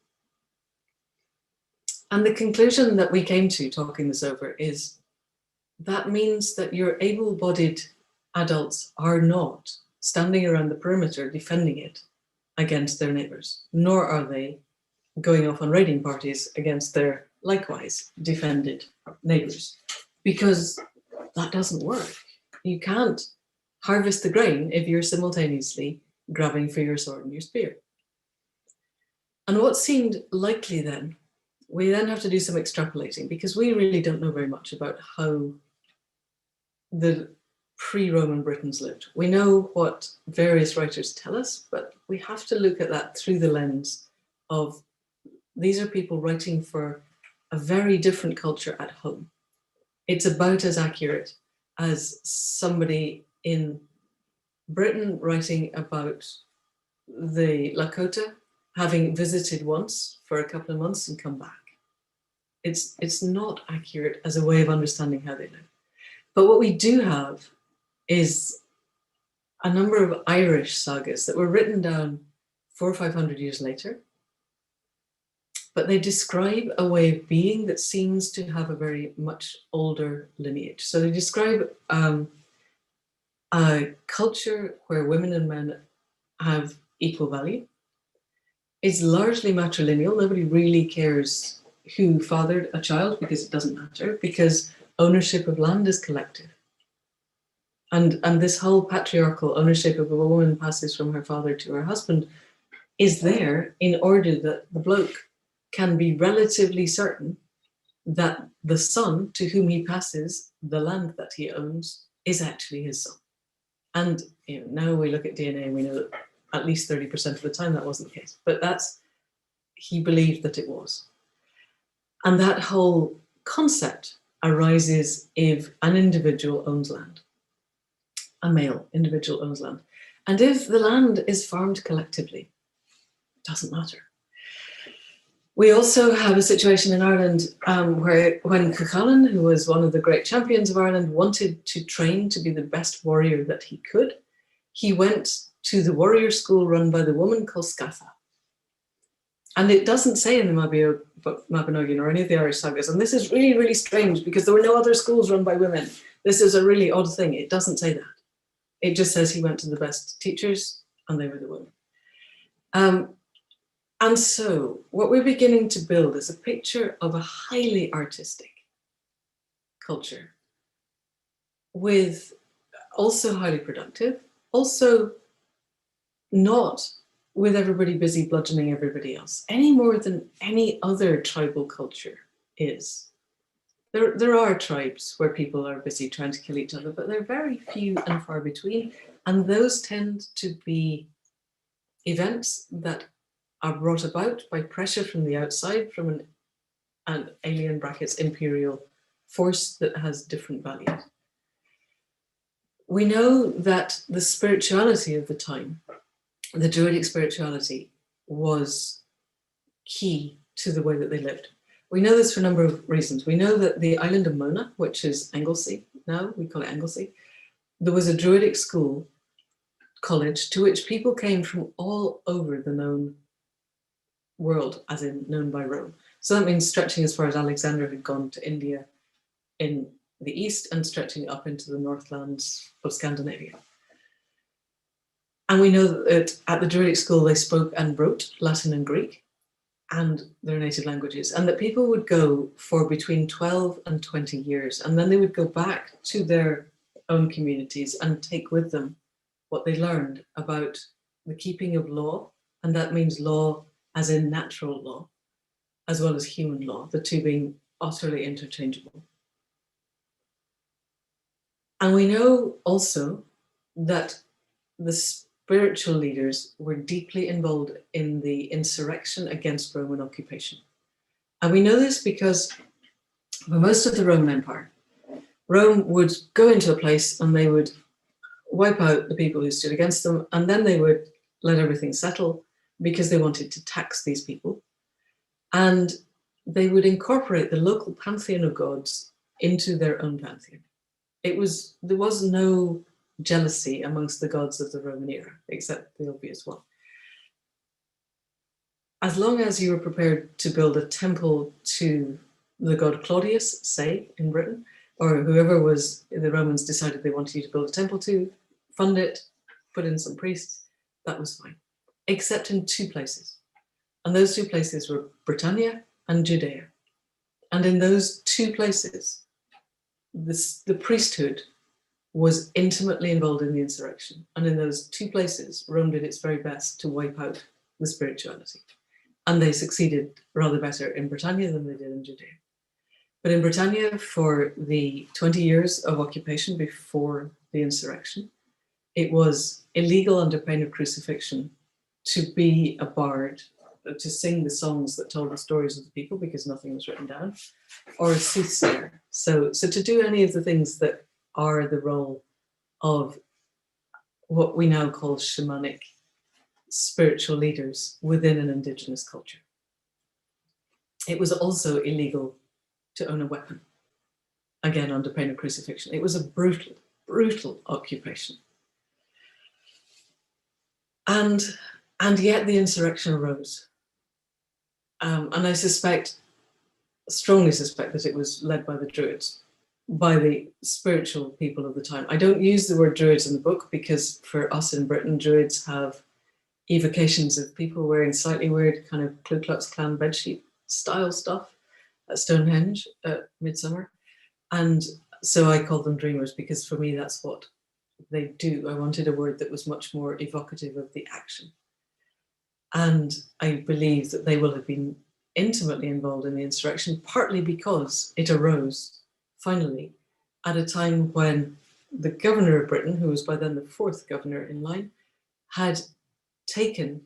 And the conclusion that we came to talking this over is that means that your able-bodied adults are not standing around the perimeter defending it against their neighbors, nor are they going off on raiding parties against their likewise defended neighbors, because that doesn't work. You can't harvest the grain if you're simultaneously grabbing for your sword and your spear. And what seemed likely then, we then have to do some extrapolating, because we really don't know very much about how the pre-Roman Britons lived. We know what various writers tell us, but we have to look at that through the lens of these are people writing for a very different culture at home. It's about as accurate as somebody in Britain writing about the Lakota having visited once for a couple of months and come back. It's not accurate as a way of understanding how they live. But what we do have is a number of Irish sagas that were written down 400 or 500 years later, but they describe a way of being that seems to have a very much older lineage. So they describe a culture where women and men have equal value. It's largely matrilineal. Nobody really cares who fathered a child because it doesn't matter, because ownership of land is collective. And this whole patriarchal ownership of a woman passes from her father to her husband is there in order that the bloke can be relatively certain that the son to whom he passes the land that he owns is actually his son. And now we look at DNA and we know that at least 30% of the time that wasn't the case, but he believed that it was. And that whole concept arises if an individual owns land. A male individual owns land. And if the land is farmed collectively, it doesn't matter. We also have a situation in Ireland where when Cuchulainn, who was one of the great champions of Ireland, wanted to train to be the best warrior that he could, he went to the warrior school run by the woman called Scatha. And it doesn't say in the Mabinogion or any of the Irish sagas, and this is really, really strange because there were no other schools run by women. This is a really odd thing. It doesn't say that. It just says he went to the best teachers and they were the women. And so what we're beginning to build is a picture of a highly artistic culture, with also highly productive, also not with everybody busy bludgeoning everybody else, any more than any other tribal culture is. There are tribes where people are busy trying to kill each other, but they're very few and far between. And those tend to be events that are brought about by pressure from the outside, from an alien brackets imperial force that has different values. We know that the spirituality of the time, the Druidic spirituality, was key to the way that they lived. We know this for a number of reasons. We know that the island of Mona, which is Anglesey now, we call it Anglesey, there was a Druidic school, college, to which people came from all over the known world, as in known by Rome. So that means stretching as far as Alexander had gone to India in the east and stretching up into the northlands of Scandinavia. And we know that at the Druidic school they spoke and wrote Latin and Greek and their native languages, and that people would go for between 12 and 20 years, and then they would go back to their own communities and take with them what they learned about the keeping of law, and that means law as in natural law, as well as human law, the two being utterly interchangeable. And we know also that the spiritual leaders were deeply involved in the insurrection against Roman occupation. And we know this because for most of the Roman Empire, Rome would go into a place and they would wipe out the people who stood against them, and then they would let everything settle because they wanted to tax these people. And they would incorporate the local pantheon of gods into their own pantheon. There was no jealousy amongst the gods of the Roman era, except the obvious one. As long as you were prepared to build a temple to the god Claudius, say, in Britain, or whoever was, the Romans decided they wanted you to build a temple to, fund it, put in some priests, that was fine, except in two places. And those two places were Britannia and Judea. And in those two places, the priesthood was intimately involved in the insurrection. And in those two places, Rome did its very best to wipe out the spirituality. And they succeeded rather better in Britannia than they did in Judea. But in Britannia, for the 20 years of occupation before the insurrection, it was illegal under pain of crucifixion to be a bard, to sing the songs that told the stories of the people because nothing was written down, or a soothsayer. So to do any of the things that are the role of what we now call shamanic spiritual leaders within an indigenous culture. It was also illegal to own a weapon, again under pain of crucifixion. It was a brutal, brutal occupation. And yet the insurrection arose. And I strongly suspect that it was led by the Druids, by the spiritual people of the time. I don't use the word Druids in the book because for us in Britain, Druids have evocations of people wearing slightly weird kind of Ku Klux Klan bedsheet style stuff at Stonehenge at Midsummer. And so I call them dreamers because for me, that's what they do. I wanted a word that was much more evocative of the action. And I believe that they will have been intimately involved in the insurrection, partly because it arose, finally, at a time when the governor of Britain, who was by then the fourth governor in line, had taken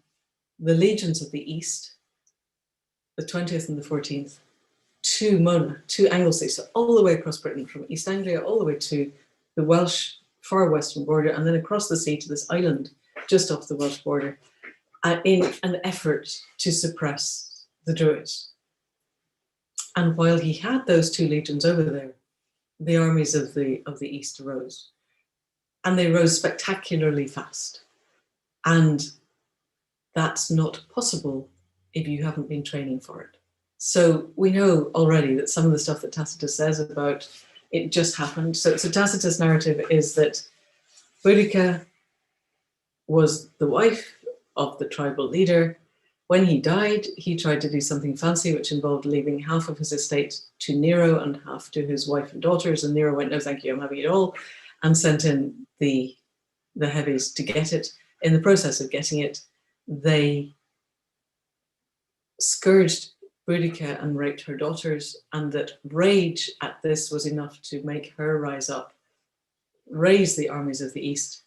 the legions of the East, the 20th and the 14th, to Mona, to Anglesey, so all the way across Britain, from East Anglia all the way to the Welsh far western border, and then across the sea to this island just off the Welsh border, in an effort to suppress the Druids. And while he had those two legions over there, the armies of the East arose. And they rose spectacularly fast. And that's not possible if you haven't been training for it. So we know already that some of the stuff that Tacitus says about it just happened. So Tacitus' narrative is that Boudica was the wife of the tribal leader, When he died, he tried to do something fancy, which involved leaving half of his estate to Nero and half to his wife and daughters. And Nero went, no, thank you, I'm having it all, and sent in the heavies to get it. In the process of getting it, they scourged Boudica and raped her daughters, and that rage at this was enough to make her rise up, raise the armies of the East,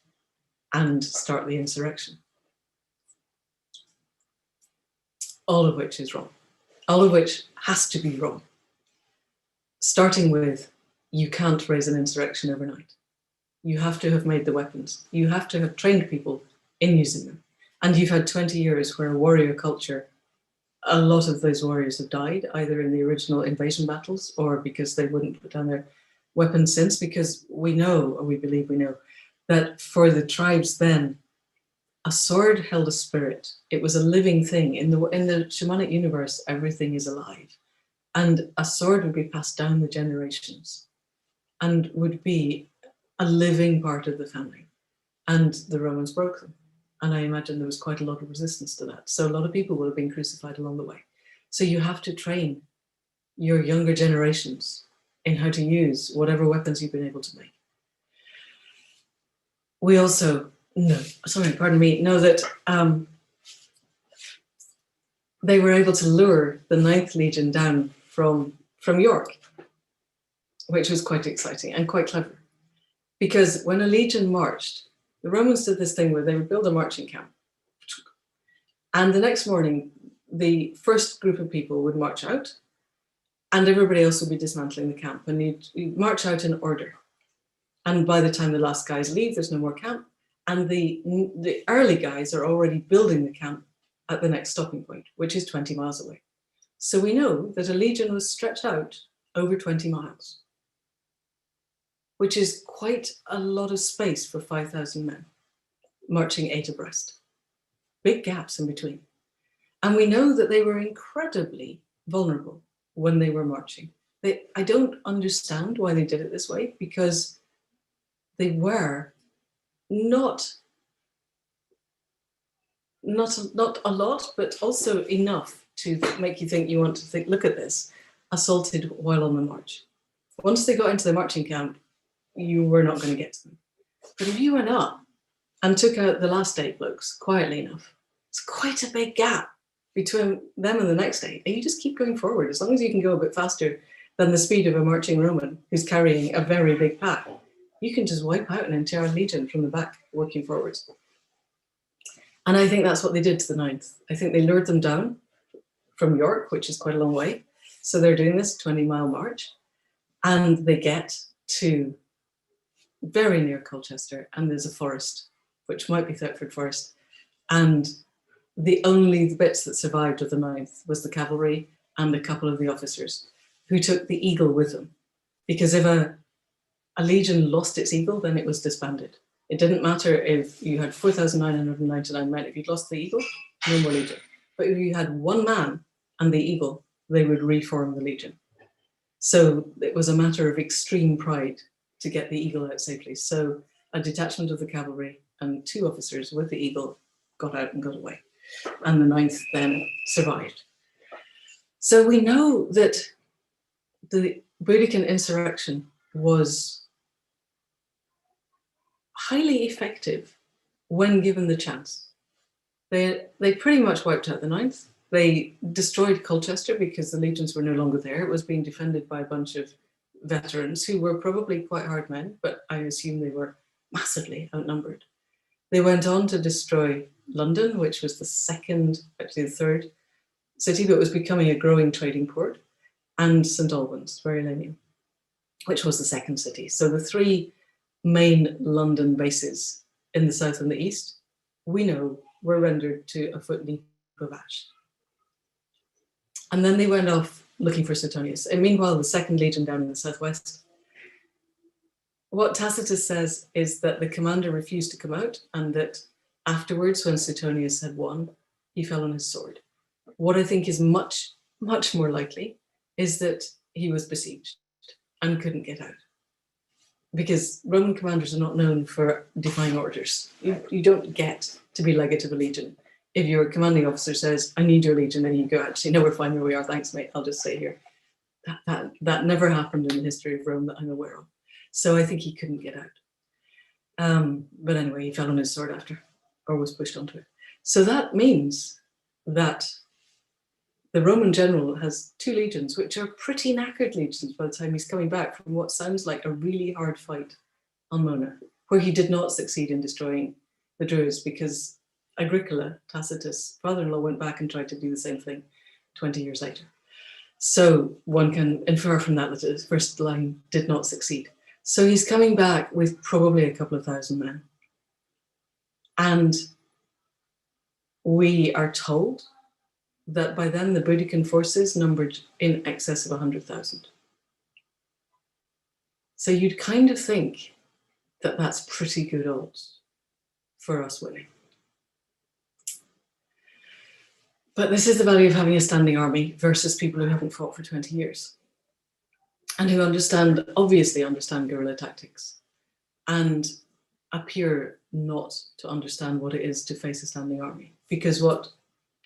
and start the insurrection. All of which is wrong. All of which has to be wrong. Starting with, you can't raise an insurrection overnight. You have to have made the weapons. You have to have trained people in using them. And you've had 20 years where a warrior culture, a lot of those warriors have died, either in the original invasion battles or because they wouldn't put down their weapons since, because we know, or we believe we know, that for the tribes then, a sword held a spirit. It was a living thing. In the shamanic universe, everything is alive. And a sword would be passed down the generations and would be a living part of the family. And the Romans broke them. And I imagine there was quite a lot of resistance to that. So a lot of people will have been crucified along the way. So you have to train your younger generations in how to use whatever weapons you've been able to make. We also know that they were able to lure the 9th Legion down from York, which was quite exciting and quite clever. Because when a legion marched, the Romans did this thing where they would build a marching camp. And the next morning, the first group of people would march out and everybody else would be dismantling the camp. And you'd march out in order. And by the time the last guys leave, there's no more camp. And the early guys are already building the camp at the next stopping point, which is 20 miles away. So we know that a legion was stretched out over 20 miles, which is quite a lot of space for 5,000 men marching 8 abreast. Big gaps in between. And we know that they were incredibly vulnerable when they were marching. I don't understand why they did it this way, because they were not a lot, but also enough to make you think, look at this, assaulted while on the march. Once they got into the marching camp, you were not going to get to them. But if you went up and took out the last 8 blokes quietly enough, it's quite a big gap between them and the next 8. And you just keep going forward. As long as you can go a bit faster than the speed of a marching Roman who's carrying a very big pack, you can just wipe out an entire legion from the back working forwards. And I think that's what they did to the 9th. I think they lured them down from York, which is quite a long way. So they're doing this 20-mile march, and they get to very near Colchester, and there's a forest, which might be Thetford Forest. And the only bits that survived of the 9th was the cavalry and a couple of the officers who took the eagle with them. Because if a legion lost its eagle, then it was disbanded. It didn't matter if you had 4,999 men. If you'd lost the eagle, no more legion. But if you had one man and the eagle, they would reform the legion. So it was a matter of extreme pride to get the eagle out safely. So a detachment of the cavalry and 2 officers with the eagle got out and got away. And the 9th then survived. So we know that the Boudican insurrection was highly effective when given the chance. They pretty much wiped out the 9th. They destroyed Colchester because the legions were no longer there. It was being defended by a bunch of veterans who were probably quite hard men, but I assume they were massively outnumbered. They went on to destroy London, which was the the 3rd city, but was becoming a growing trading port, and St. Albans, Verulamium, which was the 2nd city. So the 3 main London bases in the south and the east, we know, were rendered to a foot deep of ash. And then they went off looking for Suetonius. And meanwhile, the 2nd Legion down in the southwest. What Tacitus says is that the commander refused to come out, and that afterwards, when Suetonius had won, he fell on his sword. What I think is much, much more likely is that he was besieged and couldn't get out. Because Roman commanders are not known for defying orders. You don't get to be legate of a legion if your commanding officer says, I need your legion, and you go out, say, no, we're fine where we are, thanks mate, I'll just stay here. That never happened in the history of Rome that I'm aware of. So I think he couldn't get out. But anyway, he fell on his sword after, or was pushed onto it. So that means that the Roman general has 2 legions, which are pretty knackered legions by the time he's coming back from what sounds like a really hard fight on Mona, where he did not succeed in destroying the Druids because Agricola, Tacitus' father-in-law, went back and tried to do the same thing 20 years later. So one can infer from that that his first line did not succeed. So he's coming back with probably a couple of thousand men. And we are told that by then the Boudiccan forces numbered in excess of 100,000. So you'd kind of think that that's pretty good odds for us winning. But this is the value of having a standing army versus people who haven't fought for 20 years and who obviously understand guerrilla tactics and appear not to understand what it is to face a standing army. Because what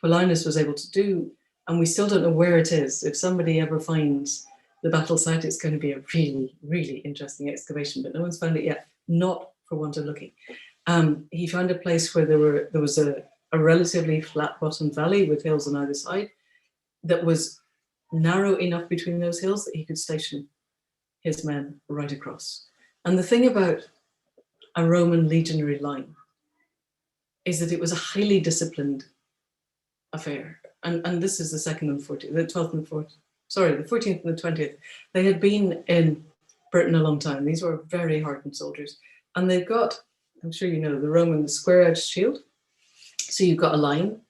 Paulinus was able to do, and we still don't know where it is, if somebody ever finds the battle site, it's going to be a really, really interesting excavation, but no one's found it yet, not for want of looking. He found a place where there was a relatively flat-bottomed valley with hills on either side that was narrow enough between those hills that he could station his men right across. And the thing about a Roman legionary line is that it was a highly disciplined affair. And this is the 2nd and 14th, the 12th and 14th, sorry, the 14th and the 20th. They had been in Britain a long time. These were very hardened soldiers. And they've got, I'm sure you know, the Roman square-edged shield. So you've got a line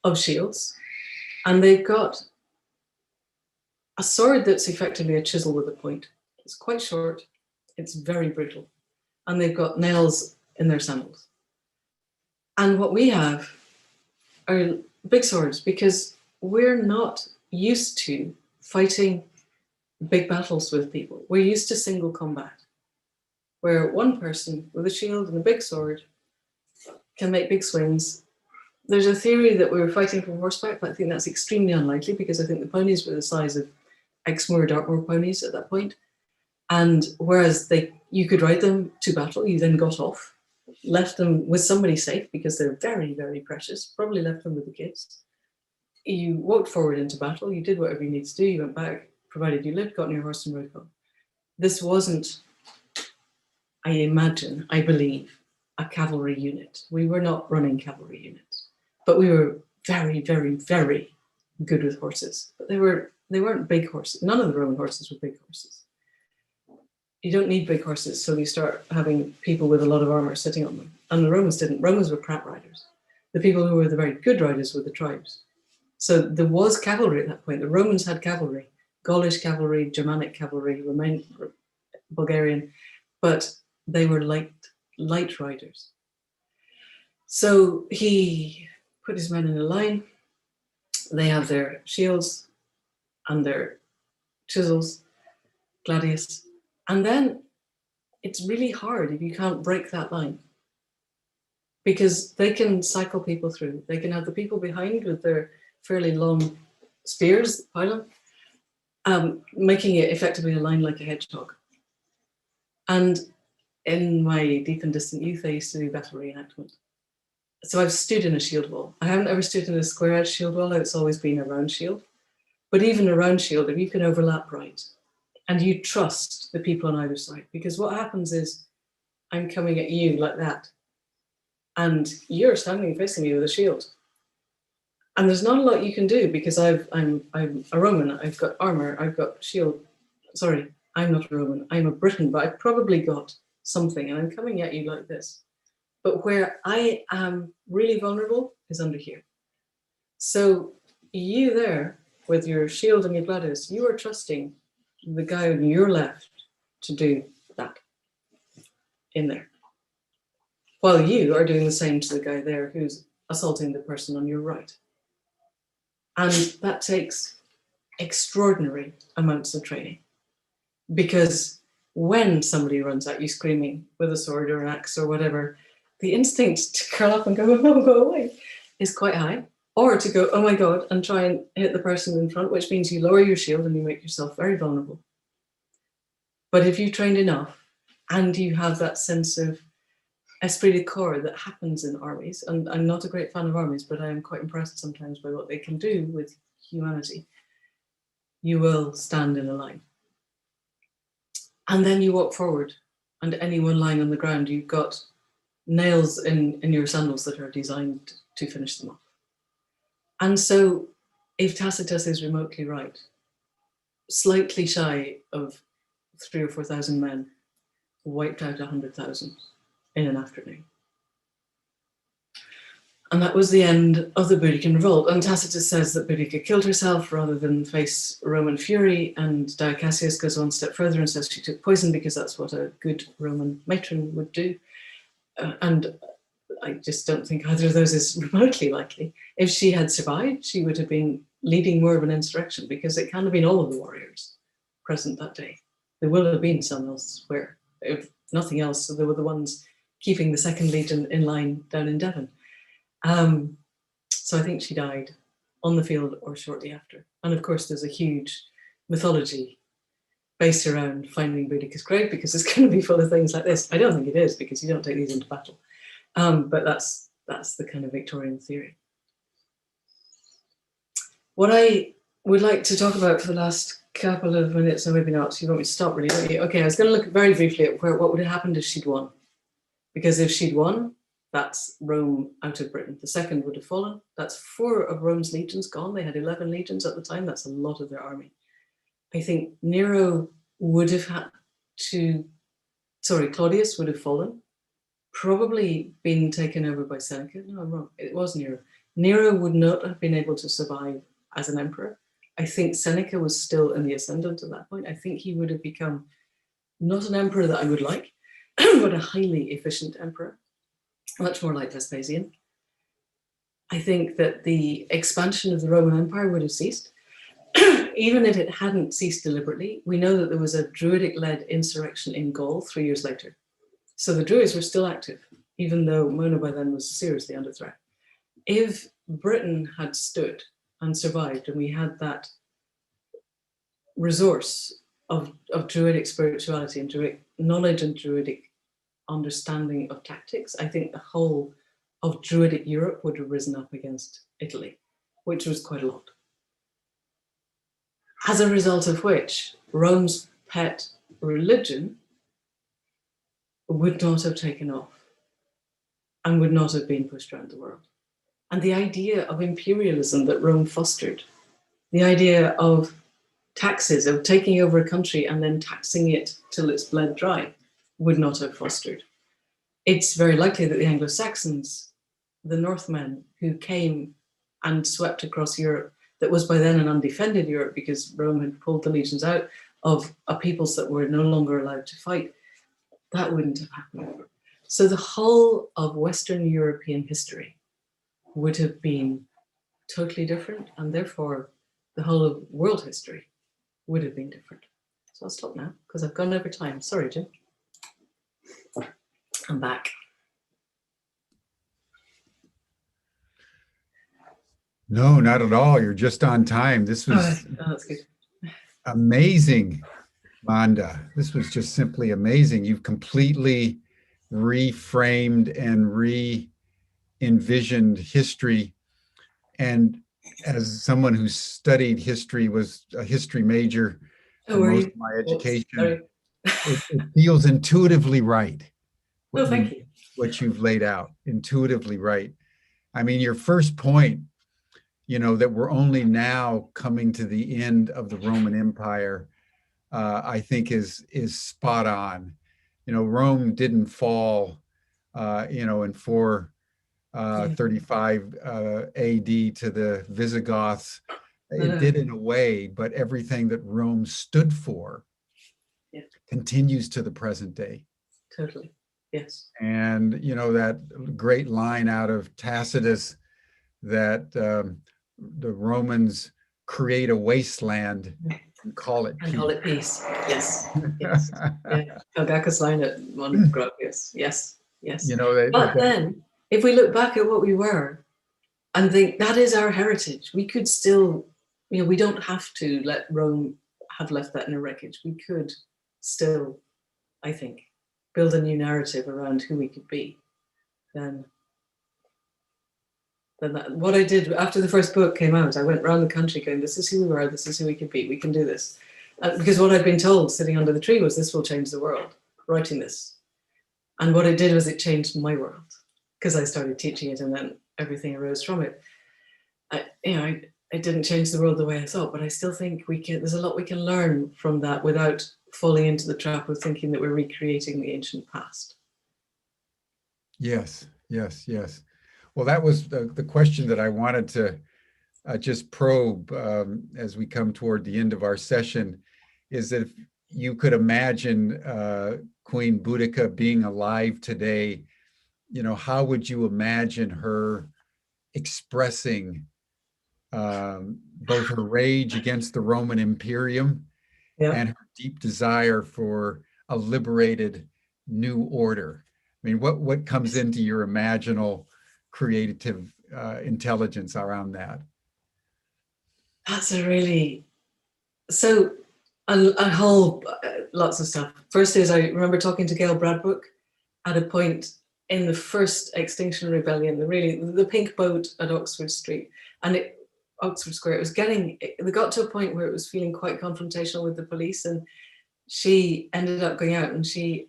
of shields, and they've got a sword that's effectively a chisel with a point. It's quite short, it's very brittle, and they've got nails in their sandals. And what we have are big swords because we're not used to fighting big battles with people. We're used to single combat, where one person with a shield and a big sword can make big swings. There's a theory that we were fighting from horseback, but I think that's extremely unlikely because I think the ponies were the size of Exmoor, Dartmoor ponies at that point. And whereas you could ride them to battle, you then got off, left them with somebody safe because they're very, very precious, probably left them with the kids. You walked forward into battle, you did whatever you needed to do, you went back, provided you lived, got on your horse and rode home. This wasn't, I believe, a cavalry unit. We were not running cavalry units, but we were very, very, very good with horses. But they weren't big horses. None of the Roman horses were big horses. You don't need big horses, so you start having people with a lot of armor sitting on them. And the Romans didn't. Romans were crap riders. The people who were the very good riders were the tribes. So there was cavalry at that point. The Romans had cavalry, Gaulish cavalry, Germanic cavalry, Bulgarian, but they were light riders. So he put his men in a line. They have their shields and their chisels, gladius. And then it's really hard if you can't break that line, because they can cycle people through. They can have the people behind with their fairly long spears, pylon, making it effectively a line like a hedgehog. And in my deep and distant youth, I used to do battle reenactment. So I've stood in a shield wall. I haven't ever stood in a square-edged shield wall. It's always been a round shield. But even a round shield, if you can overlap right, and you trust the people on either side, because what happens is I'm coming at you like that, and you're standing facing me with a shield. And there's not a lot you can do because I'm a Roman, I've got armor, I've got shield. Sorry, I'm not a Roman, I'm a Briton, but I've probably got something and I'm coming at you like this. But where I am really vulnerable is under here. So you there with your shield and your gladius, you are trusting the guy on your left to do that in there, while you are doing the same to the guy there who's assaulting the person on your right. And that takes extraordinary amounts of training, because when somebody runs at you screaming with a sword or an axe or whatever, the instinct to curl up and go, no, go away, is quite high, or to go, oh my God, and try and hit the person in front, which means you lower your shield and you make yourself very vulnerable. But if you've trained enough and you have that sense of esprit de corps that happens in armies, and I'm not a great fan of armies, but I am quite impressed sometimes by what they can do with humanity, you will stand in a line. And then you walk forward, and anyone lying on the ground, you've got nails in your sandals that are designed to finish them off. And so if Tacitus is remotely right, slightly shy of 3,000 or 4,000 men wiped out 100,000 in an afternoon. And that was the end of the Boudiccan revolt. And Tacitus says that Boudica killed herself rather than face Roman fury, and Diacassius goes one step further and says she took poison because that's what a good Roman matron would do. And I just don't think either of those is remotely likely. If she had survived, she would have been leading more of an insurrection, because it can't have been all of the warriors present that day. There will have been some elsewhere. If nothing else, so there were the ones keeping the Second Legion in line down in Devon. So I think she died on the field or shortly after. And of course, there's a huge mythology based around finding Boudica's grave, because it's going to be full of things like this. I don't think it is, because you don't take these into battle. But that's the kind of Victorian theory. What I would like to talk about for the last couple of minutes, or maybe not, you want me to stop really, don't you? Okay, I was going to look very briefly at what would have happened if she'd won. Because if she'd won, that's Rome out of Britain. The second would have fallen. That's 4 of Rome's legions gone. They had 11 legions at the time. That's a lot of their army. I think Nero would have had to, Claudius would have fallen, probably been taken over by Seneca. No, I'm wrong. It was Nero. Nero would not have been able to survive as an emperor. I think Seneca was still in the ascendant at that point. I think he would have become not an emperor that I would like, but a highly efficient emperor, much more like Vespasian. I think that the expansion of the Roman Empire would have ceased. Even if it hadn't ceased deliberately, we know that there was a Druidic-led insurrection in Gaul 3 years later. So the Druids were still active, even though Mona by then was seriously under threat. If Britain had stood and survived, and we had that resource of Druidic spirituality and Druidic knowledge and Druidic understanding of tactics, I think the whole of Druidic Europe would have risen up against Italy, which was quite a lot. As a result of which, Rome's pet religion would not have taken off and would not have been pushed around the world. And the idea of imperialism that Rome fostered, the idea of taxes, of taking over a country and then taxing it till it's bled dry, would not have fostered. It's very likely that the Anglo-Saxons, the Northmen who came and swept across Europe, that was by then an undefended Europe because Rome had pulled the legions out of a peoples that were no longer allowed to fight, that wouldn't have happened. So the whole of Western European history would have been totally different, and therefore the whole of world history would have been different. So I'll stop now because I've gone over time. Sorry, Jim. I'm back. No, not at all. You're just on time. This was that's good. Amazing, Manda. This was just simply amazing. You've completely reframed and re-envisioned history. And as someone who studied history, was a history major for most of my education, it feels intuitively right. Thank you. What you've laid out, intuitively right. I mean, your first point, you know, that we're only now coming to the end of the Roman Empire, I think is spot on. You know, Rome didn't fall, in 435 AD to the Visigoths. It did in a way, but everything that Rome stood for continues to the present day. Totally, yes. And, you know, that great line out of Tacitus that the Romans create a wasteland and call it peace. And call it peace, yes. Yes. Yeah. Pelgaca's line at Manda Scott, yes. You know, but then, if we look back at what we were, and think that is our heritage. We could still, we don't have to let Rome have left that in a wreckage. We could still, I think, build a new narrative around who we could be. Then what I did after the first book came out, I went around the country going, this is who we are, this is who we could be, we can do this. Because what I'd been told sitting under the tree was this will change the world, writing this. And what it did was it changed my world, because I started teaching it and then everything arose from it. It didn't change the world the way I thought, but I still think there's a lot we can learn from that without falling into the trap of thinking that we're recreating the ancient past. Yes, yes, yes. Well, that was the question that I wanted to just probe as we come toward the end of our session, is that if you could imagine Queen Boudica being alive today, how would you imagine her expressing both her rage against the Roman Imperium and her deep desire for a liberated new order? I mean, what comes into your imaginal creative intelligence around that? That's a whole lots of stuff. First is, I remember talking to Gail Bradbrook at a point in the first Extinction Rebellion, the pink boat at Oxford Street and Oxford Square. It got to a point where it was feeling quite confrontational with the police, and she ended up going out and she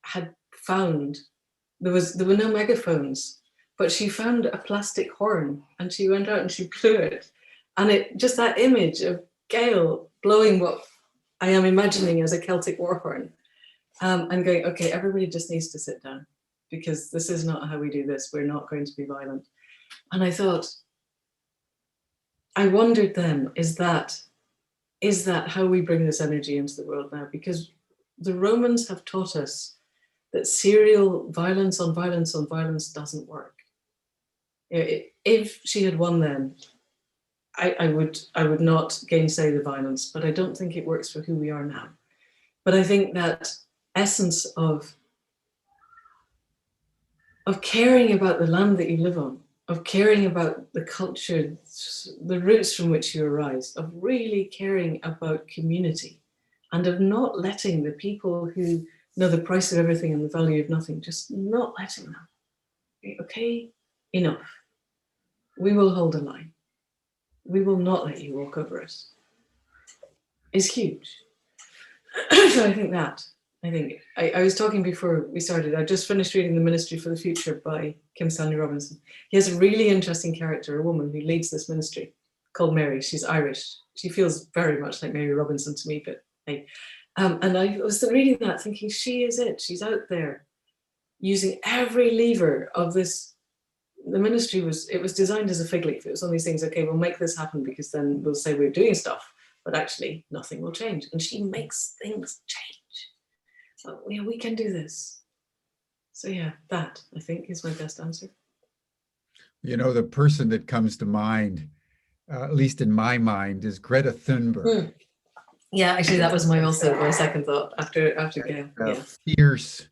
had found there were no megaphones, but she found a plastic horn and she went out and she blew it. And it just that image of Gail blowing what I am imagining as a Celtic war horn, and going, okay, everybody just needs to sit down because this is not how we do this. We're not going to be violent. And I thought, I wondered then, is that how we bring this energy into the world now? Because the Romans have taught us that serial violence on violence on violence doesn't work. If she had won then, I would not gainsay the violence, but I don't think it works for who we are now. But I think that essence of caring about the land that you live on, of caring about the culture, the roots from which you arise, of really caring about community, and of not letting the people who know the price of everything and the value of nothing, just not letting them. Okay, enough. We will hold a line. We will not let you walk over us. Is huge. So I think I was talking before we started, I just finished reading The Ministry for the Future by Kim Stanley Robinson. He has a really interesting character, a woman who leads this ministry called Mary. She's Irish. She feels very much like Mary Robinson to me, but hey. And I was reading that thinking, she is it. She's out there using every lever of this. The ministry was designed as a fig leaf. It was one of these things, okay, we'll make this happen because then we'll say we're doing stuff, but actually nothing will change. And she makes things change. So, we can do this. So yeah, that I think is my best answer. The person that comes to mind, at least in my mind, is Greta Thunberg. Yeah, actually, that was my second thought after Gail. Fierce,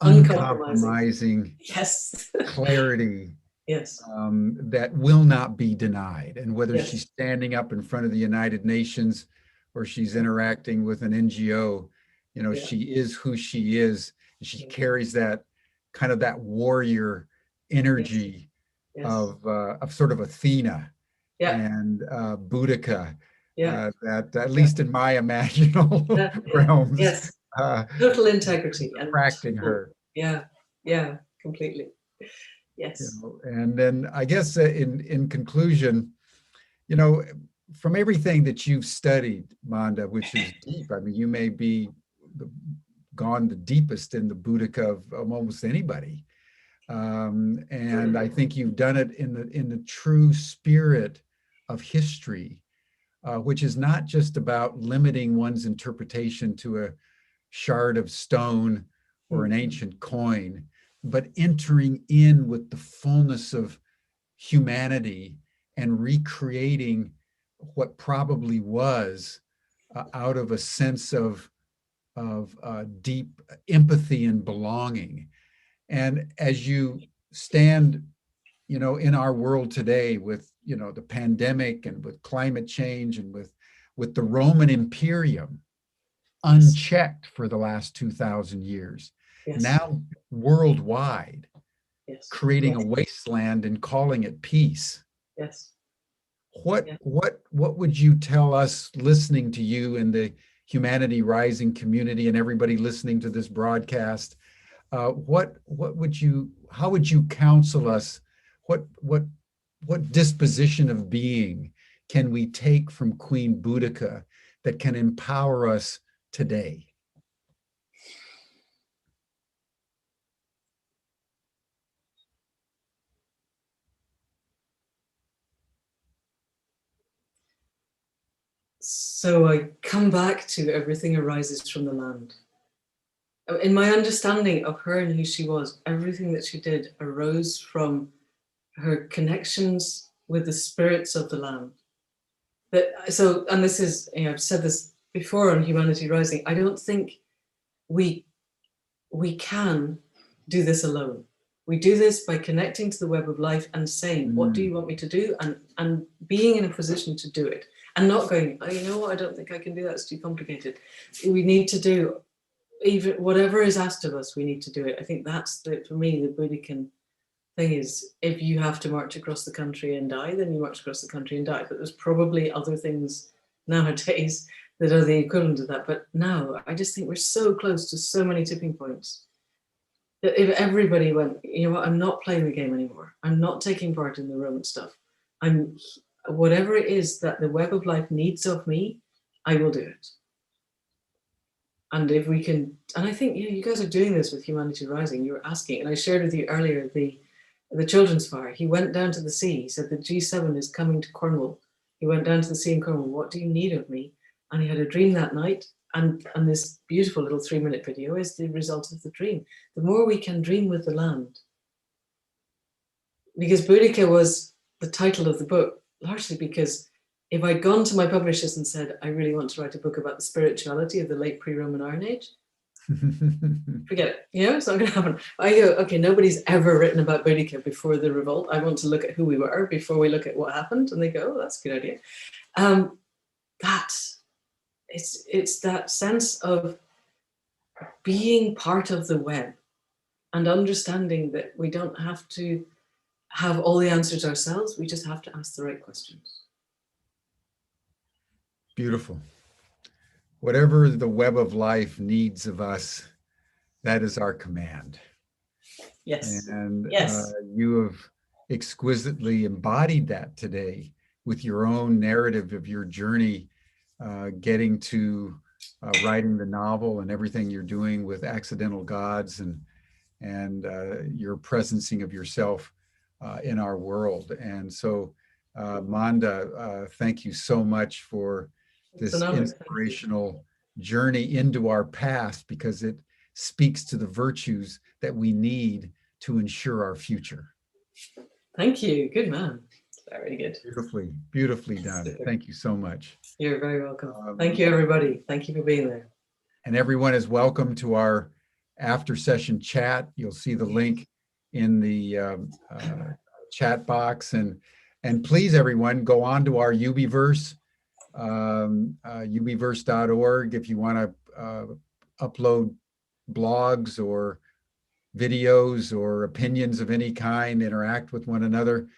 uncompromising, yes, clarity, yes, that will not be denied. And whether she's standing up in front of the United Nations or she's interacting with an NGO, she is who she is. And she carries that kind of that warrior energy of sort of Athena and Boudica. That at least in my imaginal realms, total integrity and attracting her. Yeah, completely. Yes. And then I guess in conclusion, from everything that you've studied, Manda, which is deep. I mean, you may be gone the deepest in the Boudica of almost anybody, and I think you've done it in the true spirit of history. Which is not just about limiting one's interpretation to a shard of stone or an ancient coin, but entering in with the fullness of humanity and recreating what probably was out of a sense of deep empathy and belonging. And as you stand, in our world today with, the pandemic and with climate change and with the Roman Imperium unchecked for the last 2,000 years, Yes. now worldwide, Yes. creating a wasteland and calling it peace. Yes. What would you tell us listening to you in the Humanity Rising community and everybody listening to this broadcast? How would you counsel us? What disposition of being can we take from Queen Boudica that can empower us today? So I come back to everything arises from the land. In my understanding of her and who she was, everything that she did arose from her connections with the spirits of the land. And this is, I've said this before on Humanity Rising, I don't think we can do this alone. We do this by connecting to the web of life and saying, what do you want me to do? And being in a position to do it. And not going, oh, you know what, I don't think I can do that, it's too complicated. We need to do, even whatever is asked of us, we need to do it. I think that's, for me, the Boudican thing is, if you have to march across the country and die, then you march across the country and die. But there's probably other things nowadays that are the equivalent of that. But now, I just think we're so close to so many tipping points that if everybody went, you know what, I'm not playing the game anymore. I'm not taking part in the Roman stuff. Whatever it is that the web of life needs of me, I will do it. And if we can, and I think, you guys are doing this with Humanity Rising. You were asking, and I shared with you earlier the children's fire. He went down to the sea. He said the G7 is coming to Cornwall. He went down to the sea in Cornwall. What do you need of me? And he had a dream that night. And this beautiful little 3-minute video is the result of the dream. The more we can dream with the land, because Boudica was the title of the book, largely because if I'd gone to my publishers and said, I really want to write a book about the spirituality of the late pre-Roman Iron Age, forget it, it's not going to happen. I go, okay, nobody's ever written about Boudica before the revolt. I want to look at who we were before we look at what happened. And they go, oh, that's a good idea. It's that sense of being part of the web and understanding that we don't have to have all the answers ourselves. We just have to ask the right questions. Beautiful. Whatever the web of life needs of us, that is our command. Yes. And yes. You have exquisitely embodied that today with your own narrative of your journey, getting to writing the novel and everything you're doing with Accidental Gods and your presencing of yourself in our world. And so, Manda, thank you so much for this inspirational journey into our past, because it speaks to the virtues that we need to ensure our future. Thank you. Good man. Very good. Beautifully done. Super. Thank you so much. You're very welcome. Thank you, everybody. Thank you for being there. And everyone is welcome to our after session chat. You'll see the link in the chat box. And please, everyone, go on to our Ubiverse, ubiverse.org, if you want to upload blogs or videos or opinions of any kind, interact with one another.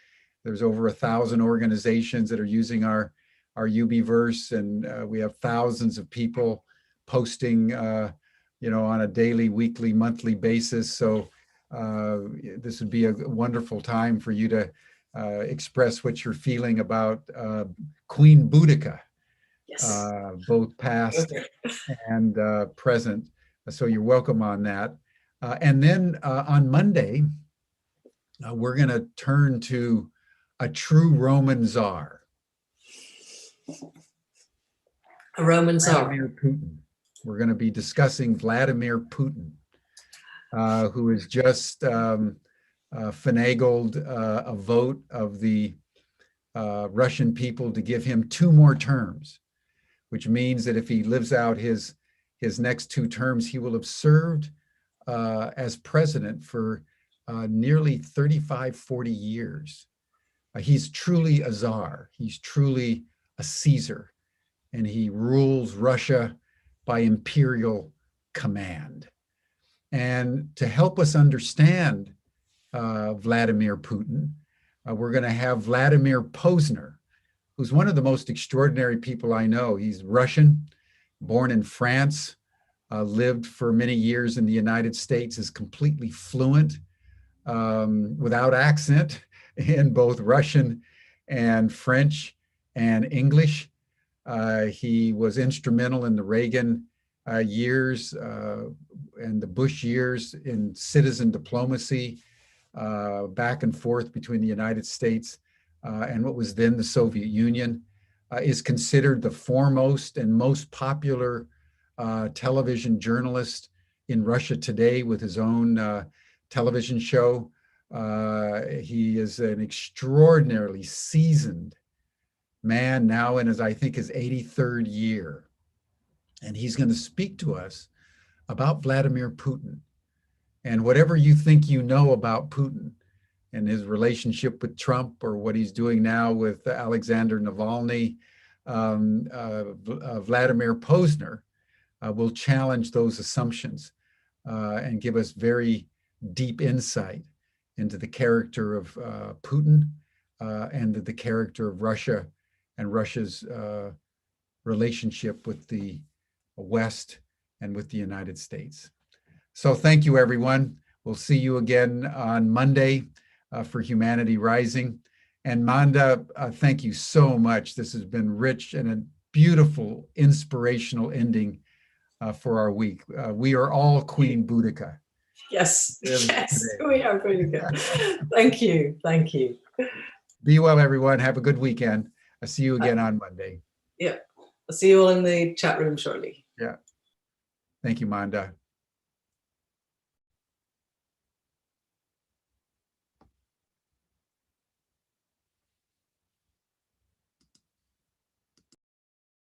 There's over 1,000 organizations that are using our Ubiverse, and we have thousands of people posting, on a daily, weekly, monthly basis. So this would be a wonderful time for you to express what you're feeling about Queen Boudica, yes. Both past and present. So you're welcome on that. And then on Monday, we're going to turn to a true Roman czar. A Roman czar. Vladimir Putin. We're going to be discussing Vladimir Putin, who has just finagled a vote of the Russian people to give him 2 more terms, which means that if he lives out his next 2 terms, he will have served as president for nearly 35, 40 years. He's truly a czar. He's truly a Caesar, and he rules Russia by imperial command. And to help us understand Vladimir Putin, we're going to have Vladimir Posner, who's one of the most extraordinary people I know. He's Russian, born in France, lived for many years in the United States, is completely fluent, without accent, in both Russian and French and English. He was instrumental in the Reagan years and the Bush years in citizen diplomacy, back and forth between the United States and what was then the Soviet Union. Is considered the foremost and most popular television journalist in Russia today, with his own television show. He is an extraordinarily seasoned man, now in I think his 83rd year. And he's going to speak to us about Vladimir Putin. And whatever you think you know about Putin and his relationship with Trump, or what he's doing now with Alexander Navalny, Vladimir Posner will challenge those assumptions and give us very deep insight into the character of Putin and the character of Russia and Russia's relationship with the West and with the United States. So thank you, everyone. We'll see you again on Monday for Humanity Rising. And Manda, thank you so much. This has been rich and a beautiful, inspirational ending for our week. We are all Queen Boudica. Yes, yes, we are Boudica. Thank you, thank you. Be well, everyone. Have a good weekend. I'll see you again on Monday. Yeah, I'll see you all in the chat room shortly. Yeah. Thank you, Manda.